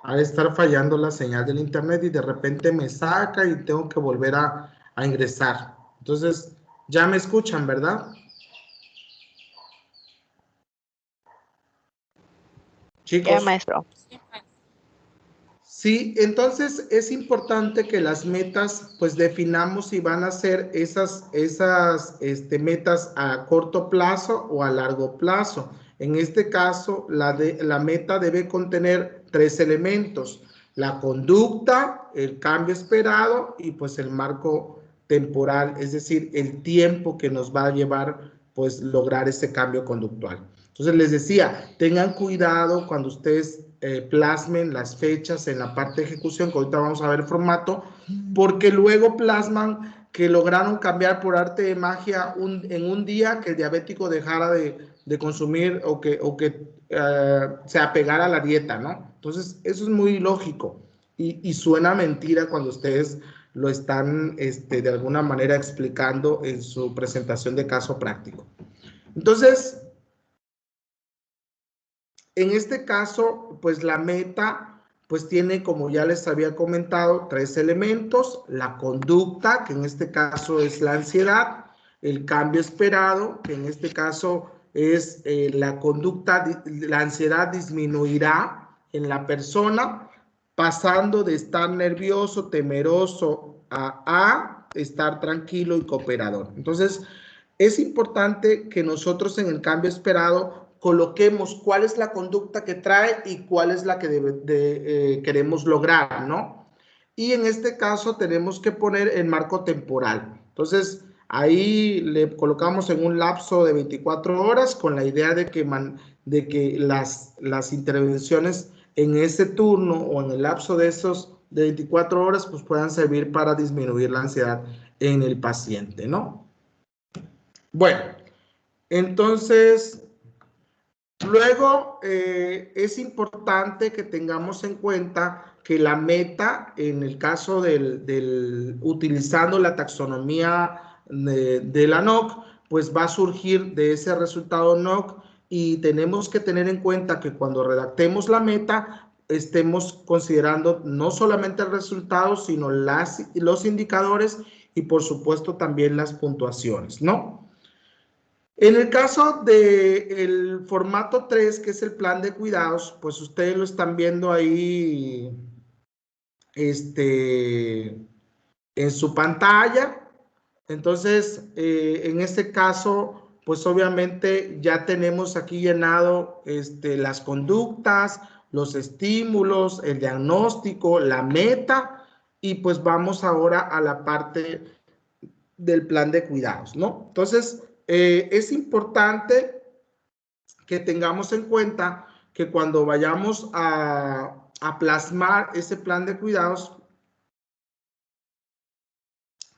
ha de estar fallando la señal del internet y de repente me saca y tengo que volver a ingresar. Entonces, ya me escuchan, ¿verdad? Chicos. Ya, maestro. Sí, entonces es importante que las metas, pues definamos si van a ser esas metas a corto plazo o a largo plazo. En este caso, la meta debe contener 3 elementos: la conducta, el cambio esperado y pues el marco temporal, es decir, el tiempo que nos va a llevar pues lograr ese cambio conductual. Entonces les decía, tengan cuidado cuando ustedes plasmen las fechas en la parte de ejecución, que ahorita vamos a ver el formato, porque luego plasman que lograron cambiar por arte de magia en un día que el diabético dejara de consumir o que se apegara a la dieta, ¿no? Entonces, eso es muy lógico y suena mentira cuando ustedes lo están de alguna manera explicando en su presentación de caso práctico. Entonces, en este caso, pues la meta, pues tiene, como ya les había comentado, 3 elementos: la conducta, que en este caso es la ansiedad; el cambio esperado, que en este caso es la conducta, la ansiedad disminuirá en la persona, pasando de estar nervioso, temeroso, a estar tranquilo y cooperador. Entonces, es importante que nosotros en el cambio esperado coloquemos cuál es la conducta que trae y cuál es la que queremos lograr, ¿no? Y en este caso tenemos que poner el marco temporal. Entonces, ahí le colocamos en un lapso de 24 horas con la idea de que las intervenciones en ese turno o en el lapso de esos de 24 horas pues puedan servir para disminuir la ansiedad en el paciente, ¿no? Bueno, entonces, luego es importante que tengamos en cuenta que la meta, en el caso utilizando la taxonomía de la NOC, pues va a surgir de ese resultado NOC y tenemos que tener en cuenta que cuando redactemos la meta, estemos considerando no solamente el resultado, sino los indicadores y por supuesto también las puntuaciones, ¿no? En el caso del formato 3, que es el plan de cuidados, pues ustedes lo están viendo ahí en su pantalla. Entonces, en este caso, pues obviamente ya tenemos aquí llenado las conductas, los estímulos, el diagnóstico, la meta, y pues vamos ahora a la parte del plan de cuidados, ¿no? Entonces, es importante que tengamos en cuenta que cuando vayamos a plasmar ese plan de cuidados,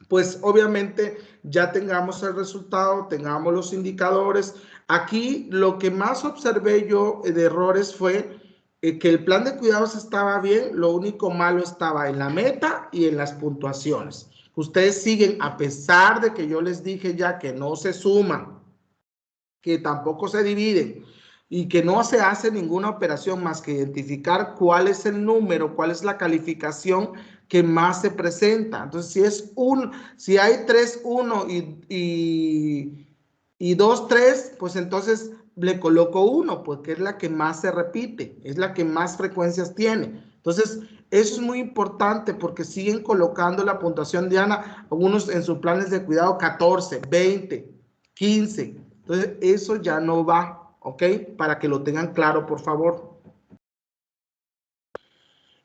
pues obviamente ya tengamos el resultado, tengamos los indicadores. Aquí lo que más observé yo de errores fue que el plan de cuidados estaba bien, lo único malo estaba en la meta y en las puntuaciones. Ustedes siguen, a pesar de que yo les dije ya que no se suman, que tampoco se dividen y que no se hace ninguna operación más que identificar cuál es el número, cuál es la calificación que más se presenta. Entonces, si hay 3, 1 y 2, 3, pues entonces le coloco 1, porque es la que más se repite, es la que más frecuencias tiene. Entonces, eso es muy importante porque siguen colocando la puntuación Diana, algunos en sus planes de cuidado 14, 20, 15. Entonces, eso ya no va, ¿ok? Para que lo tengan claro, por favor.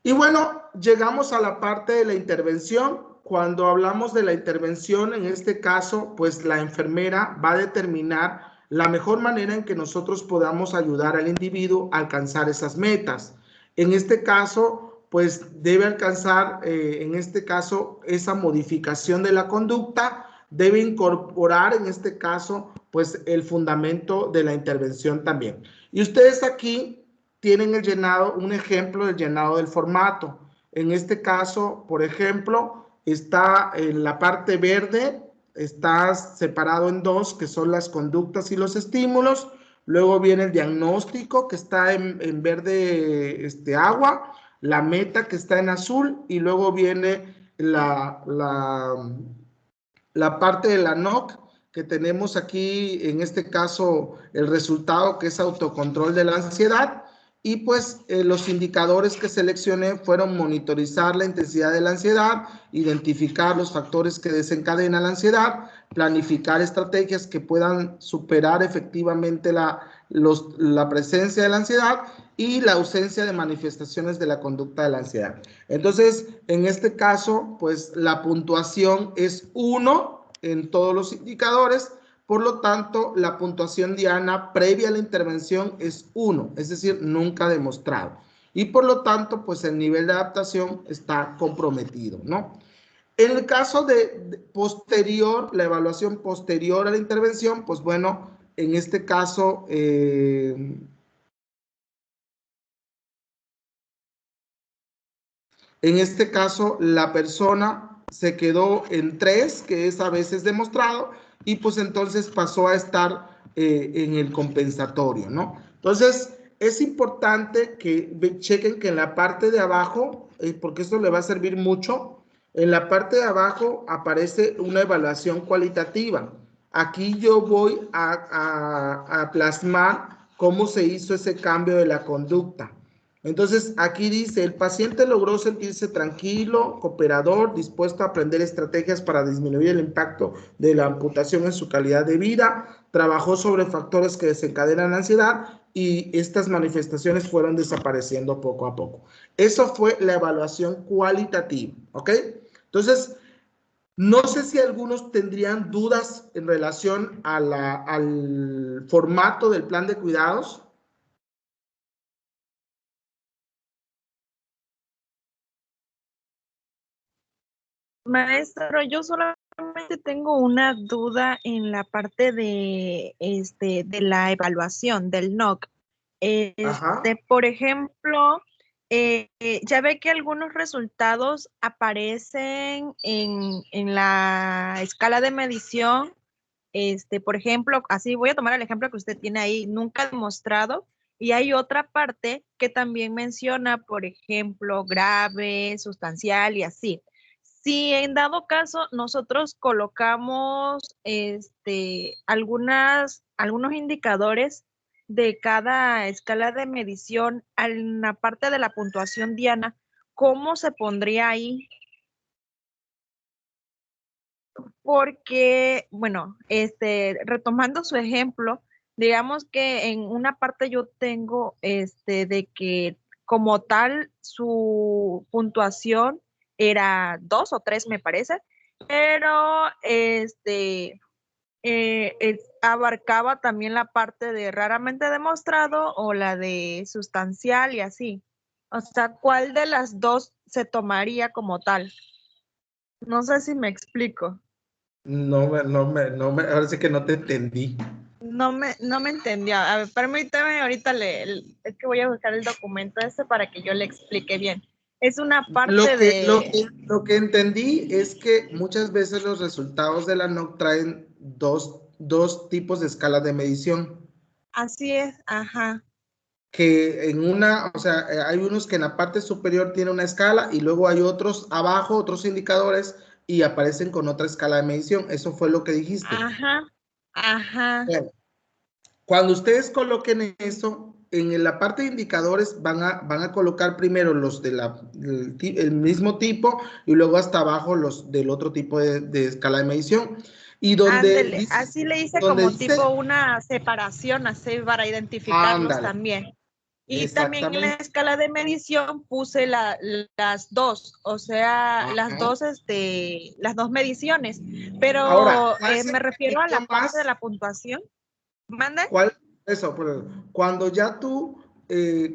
Y bueno, llegamos a la parte de la intervención. Cuando hablamos de la intervención, en este caso, pues la enfermera va a determinar la mejor manera en que nosotros podamos ayudar al individuo a alcanzar esas metas. En este caso, pues debe alcanzar, en este caso, esa modificación de la conducta, debe incorporar, en este caso, pues el fundamento de la intervención también. Y ustedes aquí tienen el llenado, un ejemplo del llenado del formato. En este caso, por ejemplo, está en la parte verde, está separado en dos, que son las conductas y los estímulos. Luego viene el diagnóstico, que está en verde agua, la meta, que está en azul, y luego viene la parte de la NOC, que tenemos aquí, en este caso, el resultado, que es autocontrol de la ansiedad. Y pues los indicadores que seleccioné fueron monitorizar la intensidad de la ansiedad, identificar los factores que desencadenan la ansiedad, planificar estrategias que puedan superar efectivamente la presencia de la ansiedad y la ausencia de manifestaciones de la conducta de la ansiedad. Entonces, en este caso, pues la puntuación es 1 en todos los indicadores. Por lo tanto, la puntuación Diana previa a la intervención es 1, es decir, nunca demostrado. Y por lo tanto, pues el nivel de adaptación está comprometido, ¿no? En el caso de posterior, la evaluación posterior a la intervención, pues bueno, en este caso, la persona se quedó en 3, que es a veces demostrado, y pues entonces pasó a estar en el compensatorio, ¿no? Entonces, es importante que chequen que en la parte de abajo, porque esto le va a servir mucho, en la parte de abajo aparece una evaluación cualitativa. Aquí yo voy a plasmar cómo se hizo ese cambio de la conducta. Entonces, aquí dice, el paciente logró sentirse tranquilo, cooperador, dispuesto a aprender estrategias para disminuir el impacto de la amputación en su calidad de vida, trabajó sobre factores que desencadenan la ansiedad y estas manifestaciones fueron desapareciendo poco a poco. Eso fue la evaluación cualitativa, ¿ok? Entonces, no sé si algunos tendrían dudas en relación a al formato del plan de cuidados. Maestro, yo solamente tengo una duda en la parte de la evaluación del NOC. Por ejemplo, ya ve que algunos resultados aparecen en la escala de medición. Por ejemplo, así voy a tomar el ejemplo que usted tiene ahí, nunca demostrado. Y hay otra parte que también menciona, por ejemplo, grave, sustancial y así. Si en dado caso nosotros colocamos algunos indicadores de cada escala de medición en la parte de la puntuación Diana, ¿cómo se pondría ahí? porque, bueno, retomando su ejemplo, digamos que en una parte yo tengo de que como tal su puntuación era 2 o 3 me parece, pero abarcaba también la parte de raramente demostrado o la de sustancial y así. O sea, ¿cuál de las dos se tomaría como tal? No sé si me explico. Ahora sí que no te entendí. No me entendió. A ver, permítame, ahorita es que voy a buscar el documento para que yo le explique bien. Es una parte Lo que entendí es que muchas veces los resultados de la NOC traen dos tipos de escala de medición. Así es, ajá. Que en una, o sea, hay unos que en la parte superior tiene una escala y luego hay otros abajo, otros indicadores y aparecen con otra escala de medición. Eso fue lo que dijiste. Ajá, ajá. Bueno, cuando ustedes coloquen eso, en la parte de indicadores van a colocar primero los el mismo tipo y luego hasta abajo los del otro tipo de escala de medición. Y Ándele, así le hice como tipo una separación así para identificarlos también. Y también en la escala de medición puse las dos, o sea, las dos mediciones. Pero ahora, me refiero a la parte de la puntuación. ¿Mande? Cuando ya tú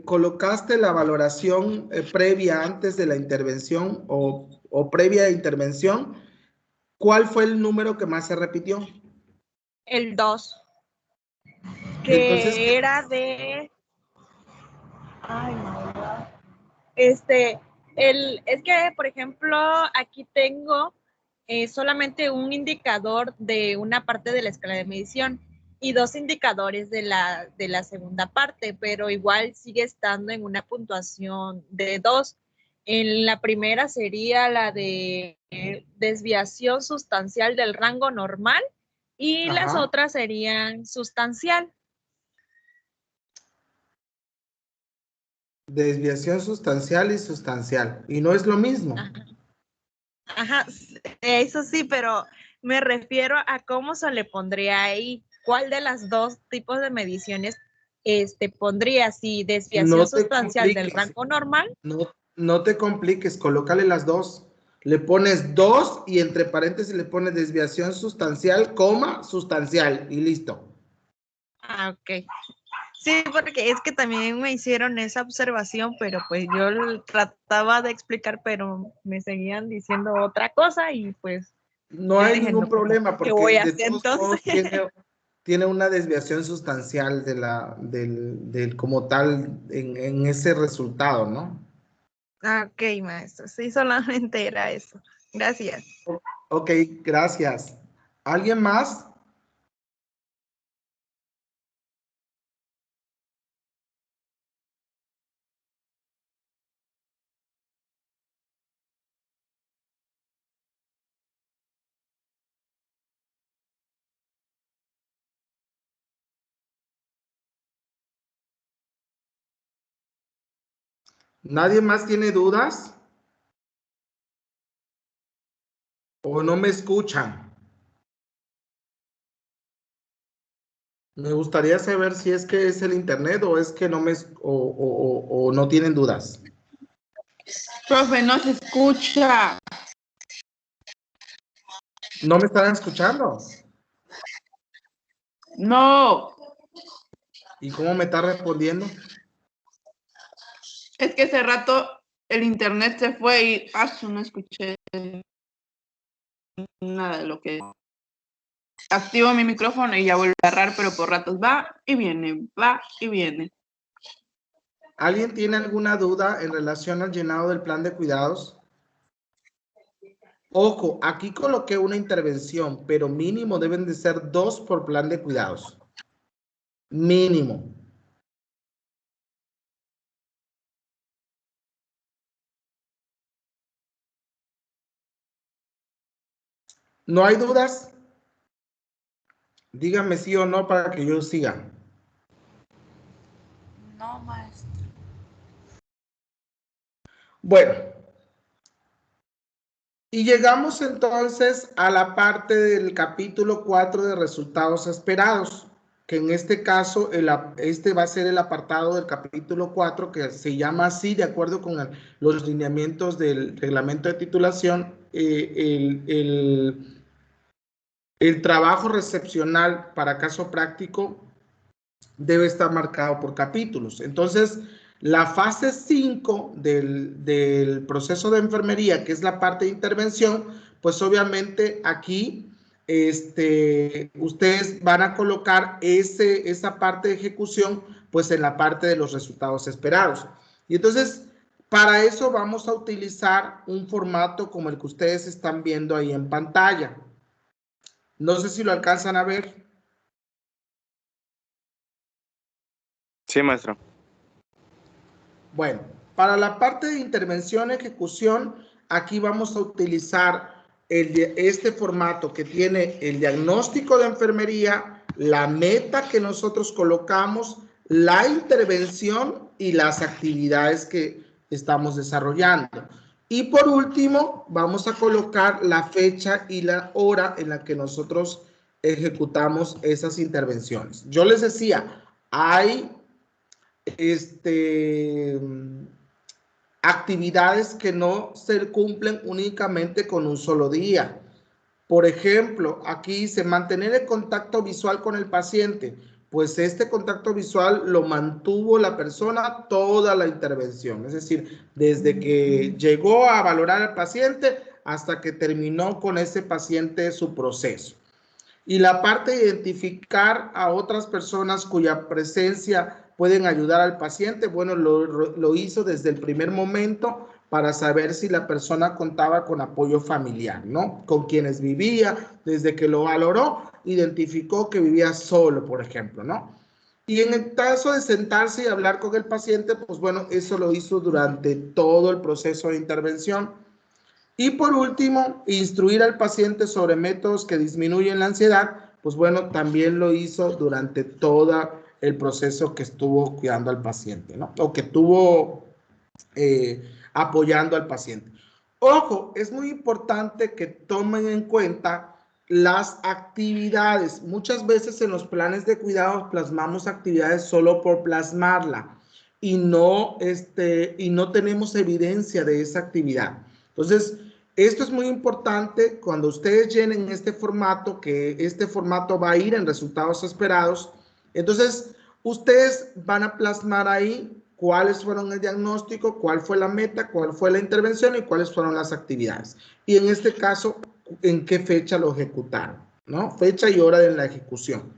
colocaste la valoración previa antes de la intervención o previa a intervención, ¿cuál fue el número que más se repitió? El 2. Que entonces, era de... Ay, no. Es que, por ejemplo, aquí tengo solamente un indicador de una parte de la escala de medición y dos indicadores de la segunda parte, pero igual sigue estando en una puntuación de 2. En la primera sería la de desviación sustancial del rango normal y las otras serían sustancial. Desviación sustancial y sustancial. Y no es lo mismo. Ajá, eso sí, pero me refiero a cómo se le pondría ahí. ¿Cuál de las dos tipos de mediciones pondría? Si desviación sustancial del rango normal. No te compliques, colócale las dos. Le pones 2 y entre paréntesis le pones desviación sustancial, coma, sustancial y listo. Ah, ok. Sí, porque es que también me hicieron esa observación, pero pues yo trataba de explicar, pero me seguían diciendo otra cosa y pues... No hay ningún problema porque voy a hacer, de todos modos tiene una desviación sustancial del como tal en ese resultado, ¿no? Ok, maestro. Sí, solamente era eso. Gracias. Ok, gracias. ¿Alguien más? ¿Nadie más tiene dudas? ¿O no me escuchan? Me gustaría saber si es que es el internet o es que no o no tienen dudas. Profe, no se escucha. ¿No me están escuchando? No. ¿Y cómo me está respondiendo? Es que hace rato el internet se fue y no escuché nada de lo que... Activo mi micrófono y ya vuelve a agarrar, pero por ratos va y viene, va y viene. ¿Alguien tiene alguna duda en relación al llenado del plan de cuidados? Ojo, aquí coloqué una intervención, pero mínimo deben de ser 2 por plan de cuidados. Mínimo. ¿No hay dudas? Díganme sí o no para que yo siga. No, maestro. Bueno, Y llegamos entonces a la parte del capítulo 4 de resultados esperados, que en este caso este va a ser el apartado del capítulo 4, que se llama así de acuerdo con los lineamientos del reglamento de titulación, el trabajo recepcional para caso práctico debe estar marcado por capítulos. Entonces, la fase 5 del proceso de enfermería, que es la parte de intervención, pues obviamente aquí ustedes van a colocar esa parte de ejecución pues en la parte de los resultados esperados. Y entonces, para eso vamos a utilizar un formato como el que ustedes están viendo ahí en pantalla. No sé si lo alcanzan a ver. Sí, maestro. Bueno, para la parte de intervención, ejecución, aquí vamos a utilizar este formato que tiene el diagnóstico de enfermería, la meta que nosotros colocamos, la intervención y las actividades que estamos desarrollando. Y por último, vamos a colocar la fecha y la hora en la que nosotros ejecutamos esas intervenciones. Yo les decía, hay actividades que no se cumplen únicamente con un solo día. Por ejemplo, aquí dice mantener el contacto visual con el paciente. Pues este contacto visual lo mantuvo la persona toda la intervención. Es decir, desde que llegó a valorar al paciente hasta que terminó con ese paciente su proceso. Y la parte de identificar a otras personas cuya presencia pueden ayudar al paciente, bueno, lo hizo desde el primer momento para saber si la persona contaba con apoyo familiar, ¿no? Con quienes vivía, desde que lo valoró, identificó que vivía solo, por ejemplo, ¿no? Y en el caso de sentarse y hablar con el paciente, pues bueno, eso lo hizo durante todo el proceso de intervención. Y por último, instruir al paciente sobre métodos que disminuyen la ansiedad, pues bueno, también lo hizo durante todo el proceso que estuvo cuidando al paciente, ¿no? O que estuvo apoyando al paciente. Ojo, es muy importante que tomen en cuenta las actividades. Muchas veces en los planes de cuidado plasmamos actividades solo por plasmarla y no tenemos evidencia de esa actividad. Entonces, esto es muy importante cuando ustedes llenen este formato, que este formato va a ir en resultados esperados. Entonces, ustedes van a plasmar ahí cuáles fueron el diagnóstico, cuál fue la meta, cuál fue la intervención y cuáles fueron las actividades. Y en este caso, en qué fecha lo ejecutaron, ¿no? Fecha y hora de la ejecución.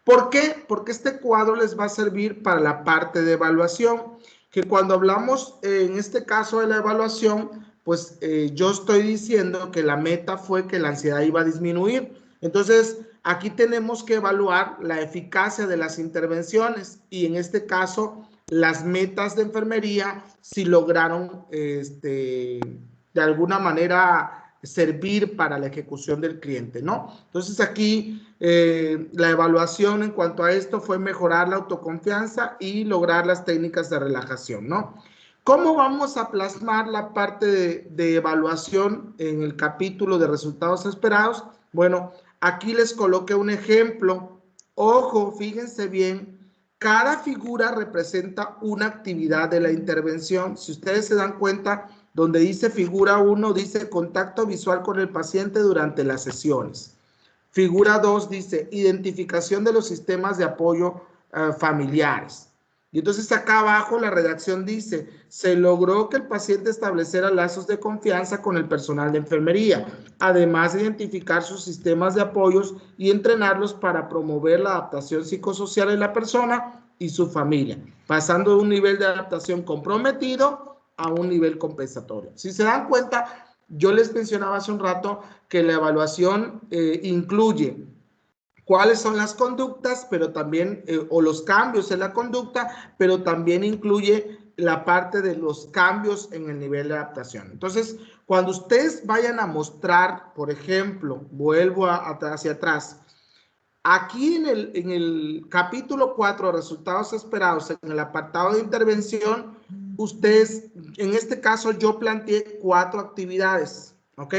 ¿Por qué? Porque este cuadro les va a servir para la parte de evaluación, que cuando hablamos en este caso de la evaluación, pues yo estoy diciendo que la meta fue que la ansiedad iba a disminuir. Entonces, aquí tenemos que evaluar la eficacia de las intervenciones y en este caso, las metas de enfermería si lograron de alguna manera servir para la ejecución del cliente, ¿no? Entonces aquí la evaluación en cuanto a esto fue mejorar la autoconfianza y lograr las técnicas de relajación, ¿no? ¿Cómo vamos a plasmar la parte de evaluación en el capítulo de resultados esperados? Bueno, aquí les coloqué un ejemplo. Ojo, fíjense bien, cada figura representa una actividad de la intervención. Si ustedes se dan cuenta, donde dice figura 1, dice contacto visual con el paciente durante las sesiones. Figura 2 dice identificación de los sistemas de apoyo familiares. Y entonces acá abajo la redacción dice, se logró que el paciente estableciera lazos de confianza con el personal de enfermería, además de identificar sus sistemas de apoyos y entrenarlos para promover la adaptación psicosocial en la persona y su familia, pasando de un nivel de adaptación comprometido a un nivel compensatorio. Si se dan cuenta, yo les mencionaba hace un rato que la evaluación incluye cuáles son las conductas, pero también, o los cambios en la conducta, pero también incluye la parte de los cambios en el nivel de adaptación. Entonces, cuando ustedes vayan a mostrar, por ejemplo, vuelvo hacia atrás, aquí en el capítulo 4, resultados esperados, en el apartado de intervención, ustedes, en este caso yo planteé 4 actividades, ¿Ok?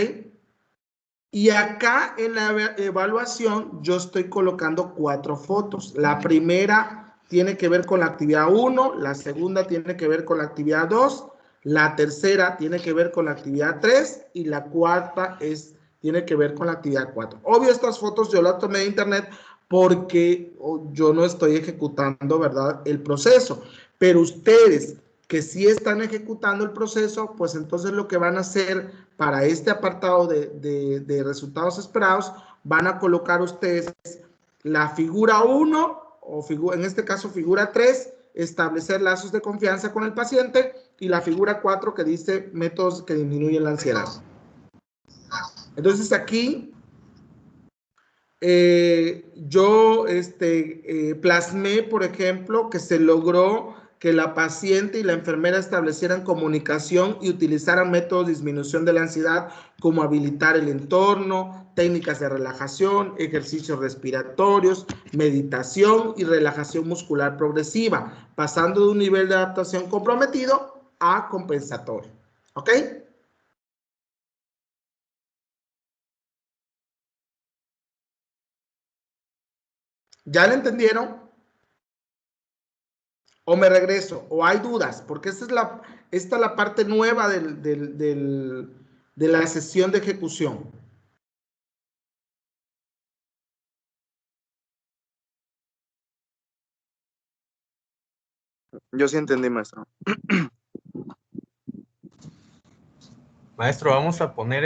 Y acá en la evaluación yo estoy colocando 4 fotos. La primera tiene que ver con la actividad 1, la segunda tiene que ver con la actividad 2, la tercera tiene que ver con la actividad 3 y la cuarta tiene que ver con la actividad 4. Obvio, estas fotos yo las tomé de internet porque yo no estoy ejecutando, ¿verdad?, el proceso. Pero ustedes que sí están ejecutando el proceso, pues entonces lo que van a hacer para este apartado de resultados esperados, van a colocar ustedes la figura 1 o en este caso figura 3, establecer lazos de confianza con el paciente, y la figura 4 que dice métodos que disminuyen la ansiedad. Entonces aquí yo plasmé, por ejemplo, que se logró que la paciente y la enfermera establecieran comunicación y utilizaran métodos de disminución de la ansiedad, como habilitar el entorno, técnicas de relajación, ejercicios respiratorios, meditación y relajación muscular progresiva, pasando de un nivel de adaptación comprometido a compensatorio. ¿Ok? ¿Ya lo entendieron? O me regreso, o hay dudas, porque esta es la parte nueva de la sesión de ejecución. Yo sí entendí, maestro. Maestro, vamos a poner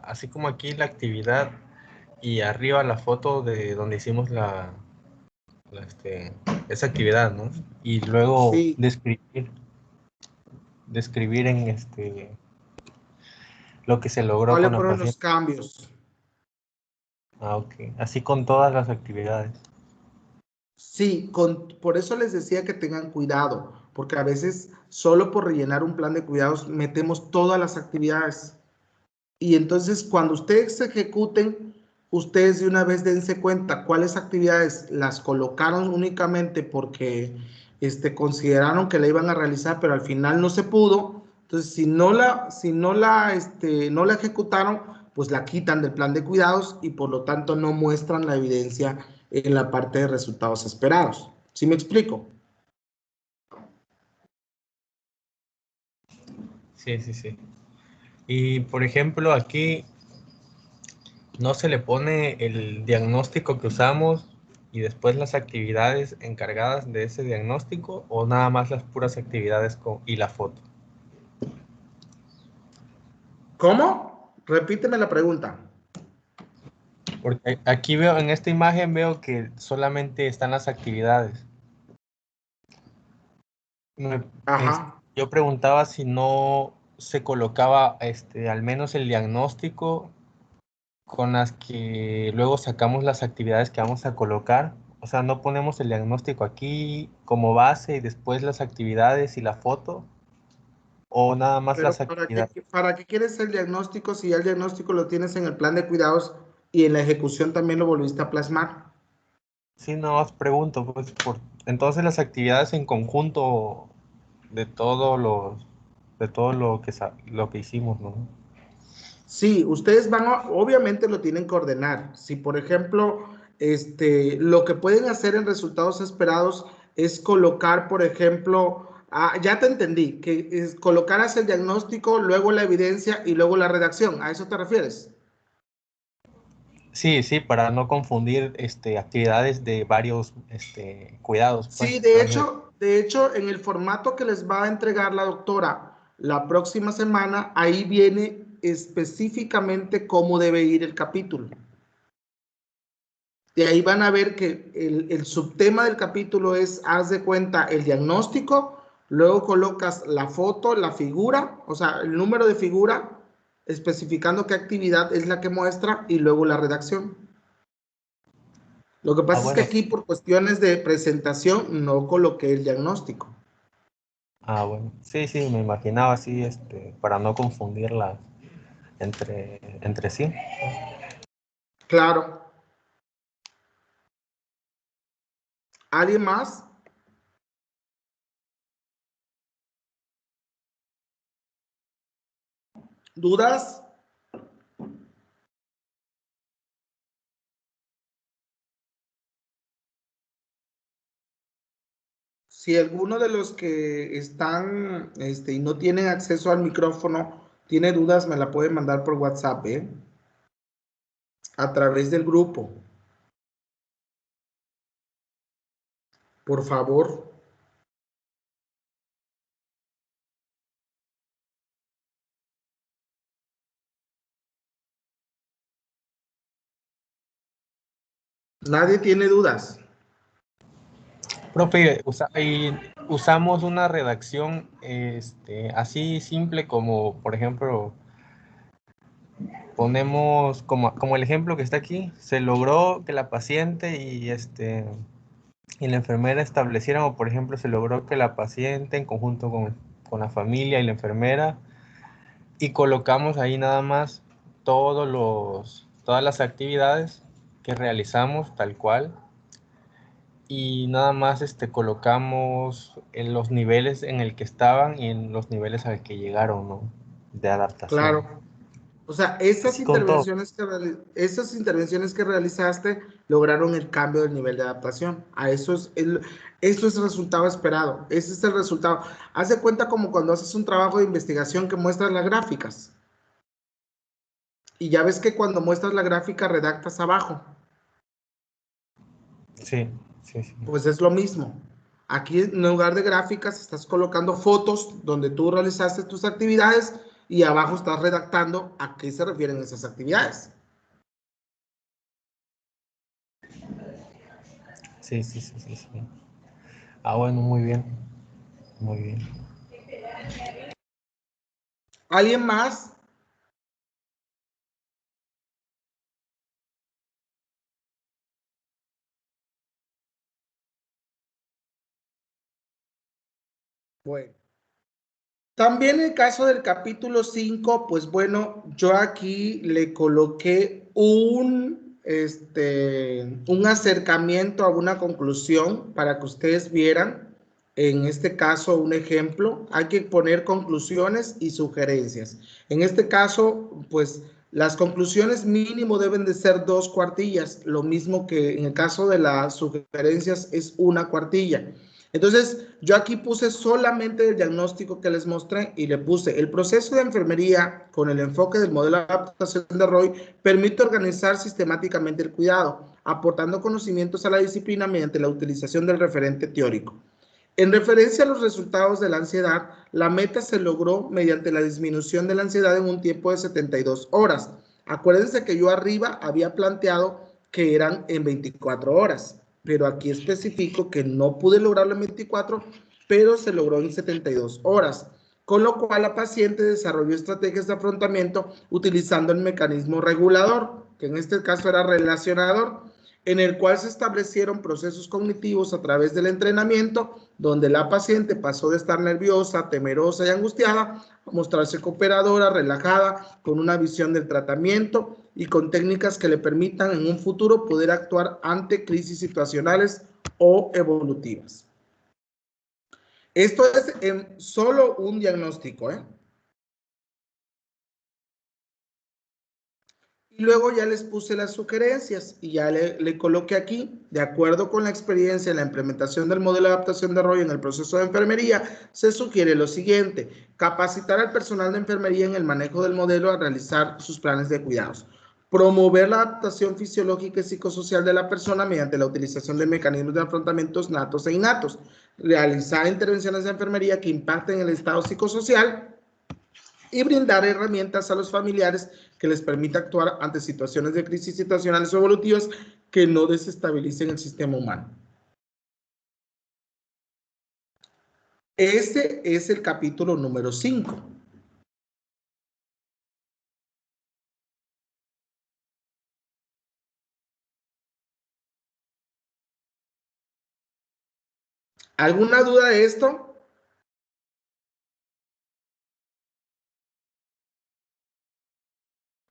así como aquí la actividad y arriba la foto de donde hicimos esa actividad, ¿no? Y luego Sí. describir en lo que se logró ¿Cuáles con la fueron los paciente. cambios? Ah, ok. Así con todas las actividades. Sí, por eso les decía que tengan cuidado, porque a veces solo por rellenar un plan de cuidados metemos todas las actividades. Y entonces cuando ustedes se ejecuten, ustedes de una vez dense cuenta cuáles actividades las colocaron únicamente porque consideraron que la iban a realizar, pero al final no se pudo. Entonces, si no la ejecutaron, pues la quitan del plan de cuidados y por lo tanto no muestran la evidencia en la parte de resultados esperados. ¿Sí me explico? Sí, sí, sí. Y por ejemplo, aquí no se le pone el diagnóstico que usamos y después las actividades encargadas de ese diagnóstico, o nada más las puras actividades y la foto. ¿Cómo? Repíteme la pregunta. Porque aquí veo, en esta imagen veo que solamente están las actividades. Ajá. Yo preguntaba si no se colocaba al menos el diagnóstico con las que luego sacamos las actividades que vamos a colocar. O sea, no ponemos el diagnóstico aquí como base y después las actividades y la foto, o nada más Pero las actividades. ¿para qué quieres el diagnóstico si ya el diagnóstico lo tienes en el plan de cuidados y en la ejecución también lo volviste a plasmar? Sí, no, os pregunto, pues, entonces las actividades en conjunto de de todo lo que hicimos, ¿no? Sí, ustedes obviamente lo tienen que ordenar. Si, por ejemplo, lo que pueden hacer en resultados esperados es colocar, por ejemplo, ya te entendí, que es colocar hacia el diagnóstico, luego la evidencia y luego la redacción. ¿A eso te refieres? Sí, sí, para no confundir actividades de varios cuidados, Sí, pues. de hecho, en el formato que les va a entregar la doctora la próxima semana, ahí viene específicamente cómo debe ir el capítulo. De ahí van a ver que el subtema del capítulo es, haz de cuenta, el diagnóstico, luego colocas la foto, la figura, o sea, el número de figura, especificando qué actividad es la que muestra, y luego la redacción. Lo que pasa es que Bueno. aquí, por cuestiones de presentación, no coloqué el diagnóstico. Ah, bueno. Sí, sí, me imaginaba así, para no confundirlas entre sí. Claro. ¿Alguien más? ¿Dudas? Si alguno de los que están y no tienen acceso al micrófono tiene dudas, me la pueden mandar por WhatsApp, a través del grupo. Por favor. Nadie tiene dudas. Profe, usamos una redacción así simple como, por ejemplo, ponemos como el ejemplo que está aquí, se logró que la paciente y la enfermera establecieran, o por ejemplo, se logró que la paciente en conjunto con la familia y la enfermera, y colocamos ahí nada más todas las actividades que realizamos tal cual, y nada más colocamos en los niveles en el que estaban y en los niveles al que llegaron, ¿no? De adaptación. Claro. O sea, esas intervenciones que realizaste lograron el cambio del nivel de adaptación. Eso es el resultado esperado. Ese es el resultado. Haz de cuenta como cuando haces un trabajo de investigación que muestras las gráficas. Y ya ves que cuando muestras la gráfica redactas abajo. Sí. Pues es lo mismo. Aquí en lugar de gráficas estás colocando fotos donde tú realizaste tus actividades y abajo estás redactando a qué se refieren esas actividades. Sí. Ah, bueno, muy bien. Muy bien. ¿Alguien más? Bueno. También en el caso del capítulo 5, pues bueno, yo aquí le coloqué un acercamiento a una conclusión para que ustedes vieran, en este caso, un ejemplo. Hay que poner conclusiones y sugerencias. En este caso, pues las conclusiones mínimo deben de ser 2 cuartillas, lo mismo que en el caso de las sugerencias es 1 cuartilla. Entonces, yo aquí puse solamente el diagnóstico que les mostré y le puse el proceso de enfermería con el enfoque del modelo de adaptación de Roy permite organizar sistemáticamente el cuidado, aportando conocimientos a la disciplina mediante la utilización del referente teórico. En referencia a los resultados de la ansiedad, la meta se logró mediante la disminución de la ansiedad en un tiempo de 72 horas. Acuérdense que yo arriba había planteado que eran en 24 horas. Pero aquí especifico que no pude lograrlo en 24, pero se logró en 72 horas, con lo cual la paciente desarrolló estrategias de afrontamiento utilizando el mecanismo regulador, que en este caso era relacionador, en el cual se establecieron procesos cognitivos a través del entrenamiento, donde la paciente pasó de estar nerviosa, temerosa y angustiada a mostrarse cooperadora, relajada, con una visión del tratamiento y con técnicas que le permitan en un futuro poder actuar ante crisis situacionales o evolutivas. Esto es en solo un diagnóstico, Y luego ya les puse las sugerencias y ya le coloqué aquí, de acuerdo con la experiencia en la implementación del modelo de adaptación de Roy en el proceso de enfermería, se sugiere lo siguiente: capacitar al personal de enfermería en el manejo del modelo a realizar sus planes de cuidados. Promover la adaptación fisiológica y psicosocial de la persona mediante la utilización de mecanismos de afrontamientos natos e innatos. Realizar intervenciones de enfermería que impacten el estado psicosocial y brindar herramientas a los familiares que les permita actuar ante situaciones de crisis situacionales o evolutivas que no desestabilicen el sistema humano. Ese es el capítulo número 5. ¿Alguna duda de esto?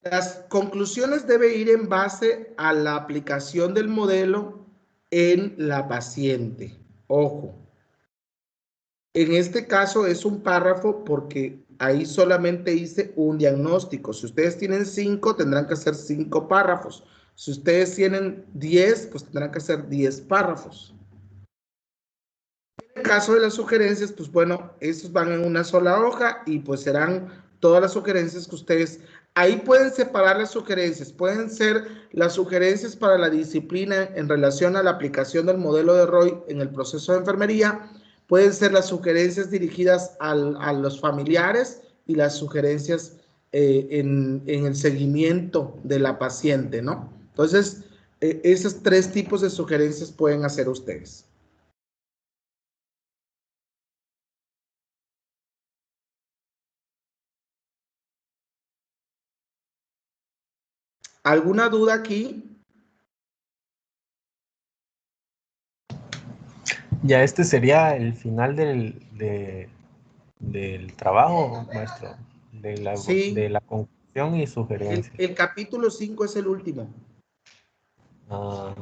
Las conclusiones deben ir en base a la aplicación del modelo en la paciente. Ojo. En este caso es un párrafo porque ahí solamente hice un diagnóstico. Si ustedes tienen 5, tendrán que hacer 5 párrafos. Si ustedes tienen 10, pues tendrán que hacer 10 párrafos. En el caso de las sugerencias, pues bueno, estos van en una sola hoja y pues serán todas las sugerencias que ustedes... Ahí pueden separar las sugerencias, pueden ser las sugerencias para la disciplina en relación a la aplicación del modelo de Roy en el proceso de enfermería, pueden ser las sugerencias dirigidas a los familiares y las sugerencias en el seguimiento de la paciente, ¿no? Entonces, esos 3 tipos de sugerencias pueden hacer ustedes. ¿Alguna duda aquí? Ya este sería el final del trabajo, maestro, Sí. de la conclusión y sugerencias. El capítulo 5 es el último. Ah.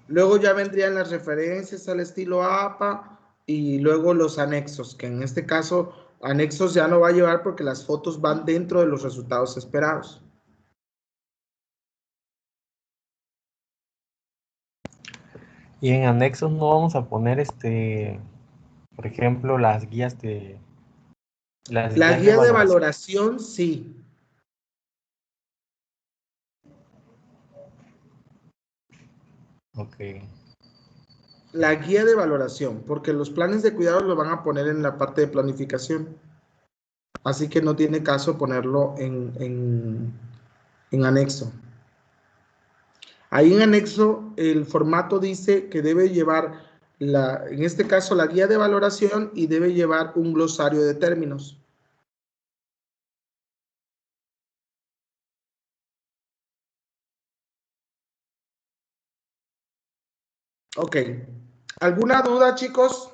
Luego ya vendrían las referencias al estilo APA y luego los anexos, que en este caso anexos ya no va a llevar porque las fotos van dentro de los resultados esperados. Y en anexos no vamos a poner, por ejemplo, las guías de... La guía de valoración, sí. Ok. La guía de valoración, porque los planes de cuidado lo van a poner en la parte de planificación. Así que no tiene caso ponerlo en anexo. Ahí en anexo el formato dice que debe llevar, en este caso, la guía de valoración y debe llevar un glosario de términos. Ok. ¿Alguna duda, chicos?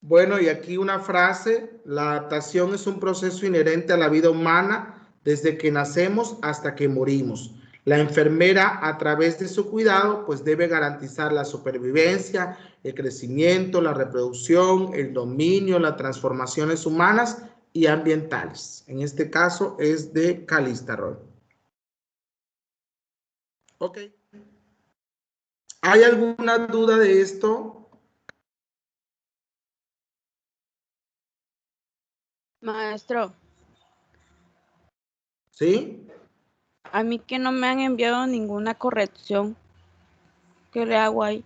Bueno, y aquí una frase: la adaptación es un proceso inherente a la vida humana desde que nacemos hasta que morimos. La enfermera, a través de su cuidado, pues debe garantizar la supervivencia, el crecimiento, la reproducción, el dominio, las transformaciones humanas y ambientales. En este caso es de Calista Roy. Ok. ¿Hay alguna duda de esto? Maestro. ¿Sí? A mí que no me han enviado ninguna corrección. ¿Qué le hago ahí?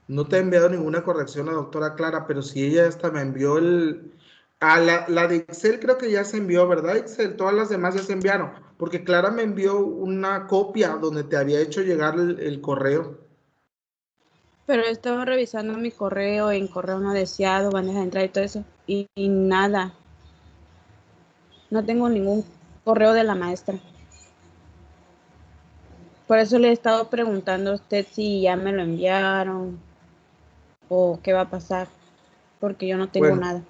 No te ha enviado ninguna corrección la doctora Clara, pero si ella hasta me envió la de Excel creo que ya se envió, ¿verdad, Excel? Todas las demás ya se enviaron, porque Clara me envió una copia donde te había hecho llegar el correo. Pero estaba revisando mi correo, en correo no deseado, bandeja de entrada y todo eso, y nada. No tengo ningún correo de la maestra. Por eso le he estado preguntando a usted si ya me lo enviaron o qué va a pasar, porque yo no tengo nada.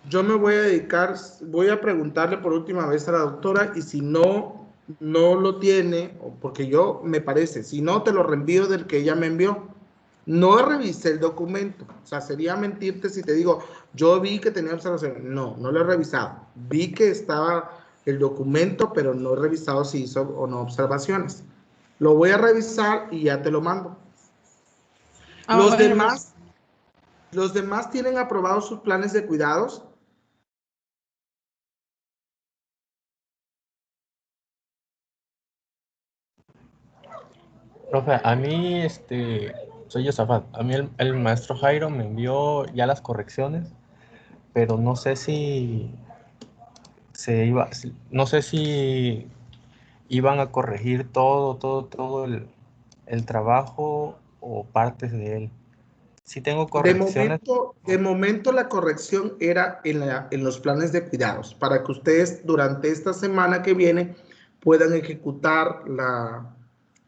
Yo me voy a dedicar, voy a preguntarle por última vez a la doctora y si no lo tiene, porque yo me parece, si no te lo reenvío del que ella me envió. No revisé el documento, o sea, sería mentirte si te digo, yo vi que tenía observaciones. No, no lo he revisado. Vi que estaba el documento, pero no he revisado si hizo o no observaciones. Lo voy a revisar y ya te lo mando. Los demás tienen aprobados sus planes de cuidados. Profe, a mí, soy Yosafat. A mí el maestro Jairo me envió ya las correcciones, pero no sé si no sé si iban a corregir todo el trabajo o partes de él. Sí tengo correcciones. De momento la corrección era en los planes de cuidados, para que ustedes durante esta semana que viene puedan ejecutar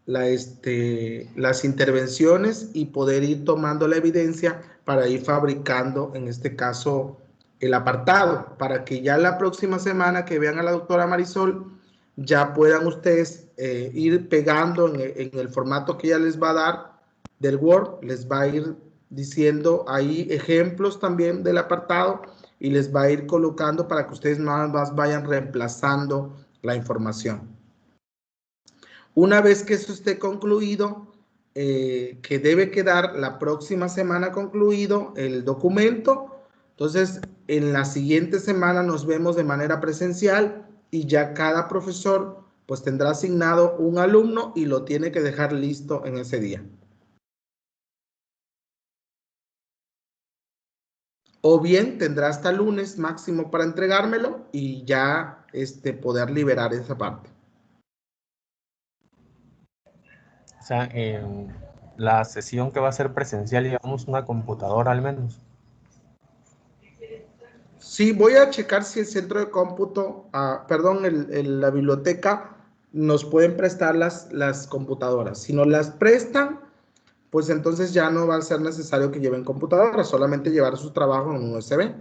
las intervenciones y poder ir tomando la evidencia para ir fabricando, en este caso, el apartado, para que ya la próxima semana que vean a la doctora Marisol, ya puedan ustedes ir pegando en el formato que ella les va a dar del Word, les va a ir diciendo ahí ejemplos también del apartado y les va a ir colocando para que ustedes nada más vayan reemplazando la información. Una vez que eso esté concluido, que debe quedar la próxima semana concluido el documento, entonces en la siguiente semana nos vemos de manera presencial y ya cada profesor pues tendrá asignado un alumno y lo tiene que dejar listo en ese día. O bien tendrá hasta el lunes máximo para entregármelo y ya poder liberar esa parte. O sea, en la sesión que va a ser presencial llevamos una computadora al menos. Sí, voy a checar si el centro de cómputo, la biblioteca nos pueden prestar las computadoras. Si nos las prestan, pues entonces ya no va a ser necesario que lleven computadoras, solamente llevar su trabajo en un USB.